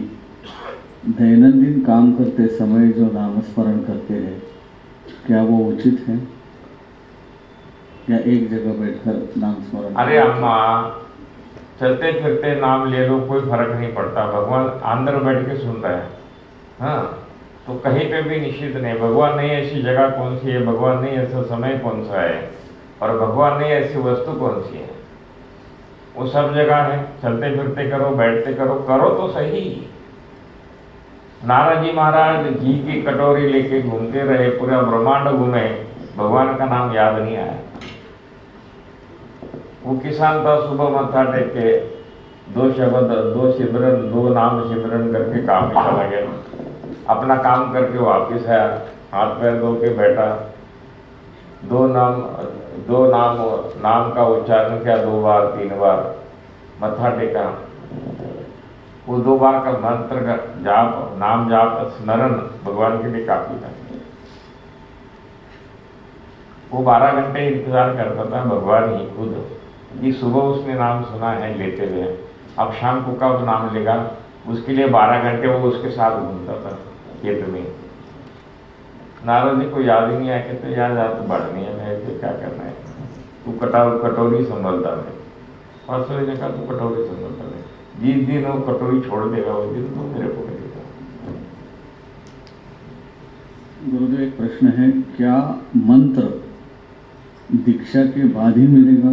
दैनंदिन काम करते समय जो नामस्मरण करते हैं, क्या वो उचित है या एक जगह बैठकर नाम स्मरण? अरे अम्मा, चलते फिरते नाम ले लो, कोई फर्क नहीं पड़ता। भगवान अंदर बैठ के सुन रहा है। हाँ, तो कहीं पे भी निश्चित नहीं। भगवान नहीं ऐसी जगह कौन सी है, भगवान नहीं ऐसा समय कौन सा है, और भगवान नहीं ऐसी वस्तु कौन सी है। वो सब जगह है। चलते फिरते करो, बैठते करो, करो तो सही। नारद जी महाराज घी की कटोरी लेके घूमते रहे, पूरा ब्रह्मांड घूमे, भगवान का नाम याद नहीं आया। वो किसान था, सुबह मत्था टेक के 2 शब्द 2 सिमरन 2 नाम सिमरन करके काम में चला गया। अपना काम करके वापिस आया, हाथ पैर धो के बैठा, 2 नाम का उच्चारण किया, 2 बार 3 बार मत्था टेका। वो 2 बार का मंत्र का जाप, नाम जाप, स्मरण भगवान के लिए काफी था। वो 12 घंटे इंतजार करता था, भगवान ही खुद, कि सुबह उसने नाम सुना है लेते हुए, अब शाम को कब नाम लेगा। उसके लिए 12 घंटे वो उसके साथ घूमता था खेत में। नारद जी को याद ही नहीं आया, कहते याद आ तो बढ़नी है, मैं ऐसे क्या करना है, तू कटोरी संभलता है। परसों ने कहा तू कटोरी संभलता है, जिस दिन वो कटोरी छोड़ देगा उस दिन तो मेरे को मिलेगा। गुरुदेव, एक प्रश्न है, क्या मंत्र दीक्षा के बाद ही मिलेगा?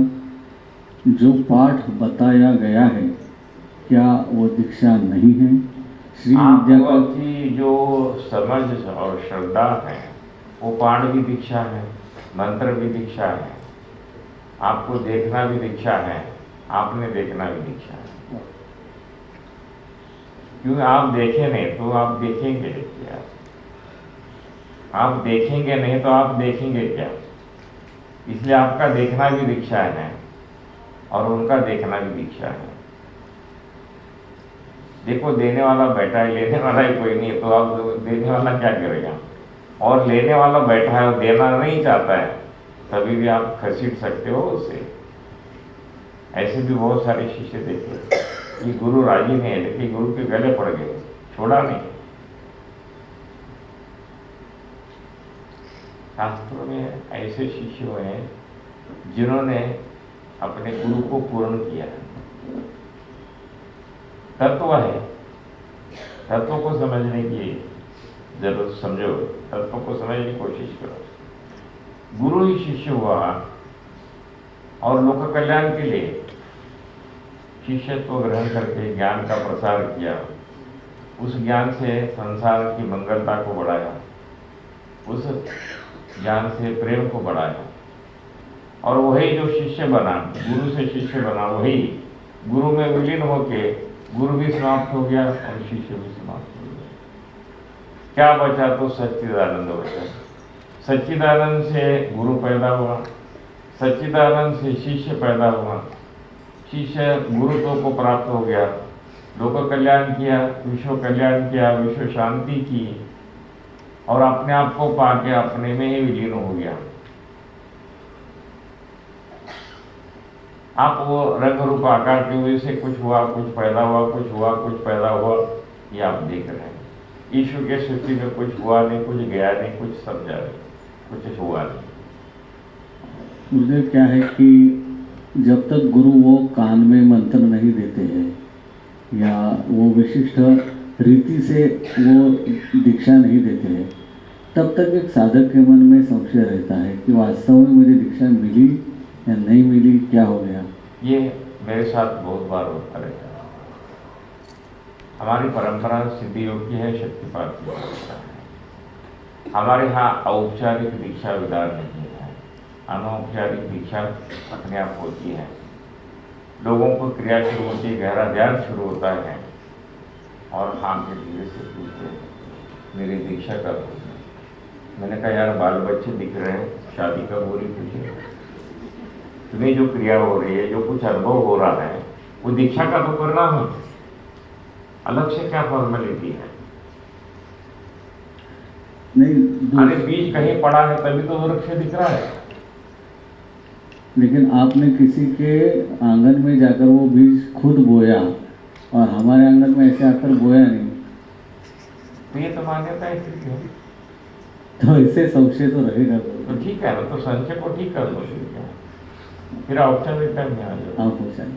जो पाठ बताया गया है क्या वो दीक्षा नहीं है? श्री विद्या की जो समझ और श्रद्धा है, वो पाठ भी दीक्षा है, मंत्र भी दीक्षा है, आपको देखना भी दीक्षा है, आपने देखना भी दीक्षा है। क्योंकि आप देखे नहीं तो आप देखेंगे क्या? आप देखेंगे नहीं तो आप देखेंगे क्या? इसलिए आपका देखना भी दीक्षा है और उनका देखना भी दीक्षा है। देखो, देने वाला बैठा है, लेने वाला ही कोई नहीं है, तो आप देने वाला क्या करेगा? और लेने वाला बैठा है और देना नहीं चाहता है, तभी भी आप खसीट सकते हो उसे। ऐसे भी बहुत सारे शिष्य देखे कि गुरु राजी नहीं है, लेकिन गुरु के गले पड़ गए, छोड़ा नहीं। शास्त्रों में ऐसे शिष्य हुए हैं जिन्होंने अपने गुरु को पूर्ण किया है। तत्व है, तत्व को समझने की जरूरत, समझो, तत्व को समझने की कोशिश करो। गुरु ही शिष्य हुआ और लोक कल्याण के लिए शिष्यत्व ग्रहण करके ज्ञान का प्रसार किया। उस ज्ञान से संसार की मंगलता को बढ़ाया, उस ज्ञान से प्रेम को बढ़ाया, और वही जो शिष्य बना, गुरु से शिष्य बना, वही गुरु में विलीन होके गुरु भी समाप्त हो गया और शिष्य भी समाप्त हो गया। क्या बचा? तो सच्चिदानंद बचा। सच्चिदानंद से गुरु पैदा हुआ, सच्चिदानंद से शिष्य पैदा हुआ, शिष्य गुरुत्व को प्राप्त हो गया, लोक कल्याण किया, विश्व कल्याण किया, विश्व शांति की, और अपने आप को पाके अपने में ही विलीन हो गया। आप वो रंग रूप आकार के वजह से कुछ हुआ, कुछ पैदा हुआ, कुछ हुआ, कुछ पैदा हुआ, ये आप देख रहे हैं। ईश्वर के सृष्टि में कुछ हुआ नहीं, कुछ गया नहीं, कुछ सब जा रहे, कुछ हुआ नहीं। गुरुदेव, क्या है कि जब तक गुरु वो कान में मंत्र नहीं देते हैं या वो विशिष्ट रीति से वो दीक्षा नहीं देते हैं, तब तक एक साधक के मन में संशय रहता है कि वास्तव में मुझे दीक्षा मिली या नहीं मिली, क्या हो गया। ये मेरे साथ बहुत बार होता रहता है। हमारी परंपरा सिद्धि योग की है, शक्तिपात की परंपरा है। हमारे यहाँ औपचारिक दीक्षा विधान नहीं है, अनौपचारिक दीक्षा अपने आप होती है। लोगों को क्रिया शुरू होती है, गहरा ध्यान शुरू होता है, और हाँ के धीरे से पूछते हैं मेरी दीक्षा कब होगी। मैंने कहा यार, बाल बच्चे दिख रहे हैं, शादी कब हो रही तुझे? तुम्हें जो क्रिया हो रही है, जो कुछ अनुभव हो रहा है, वो दीक्षा का तो परिणाम है, अलग से क्या फॉर्मेलिटी है? नहीं, अरे बीज कहीं पड़ा है तभी तो वृक्ष दिख रहा है। लेकिन आपने किसी के आंगन में जाकर वो बीज खुद बोया और हमारे अंदर में ऐसे आकर बोया नहीं, तो ये तो मान्यता है फिर क्यों? तो इससे संशय तो रहेगा। तो ठीक है ना, तो संशय को ठीक कर दो फिर क्या, फिर ऑप्शन रिटर्न में आ जाओ। हाँ, क्वेश्चन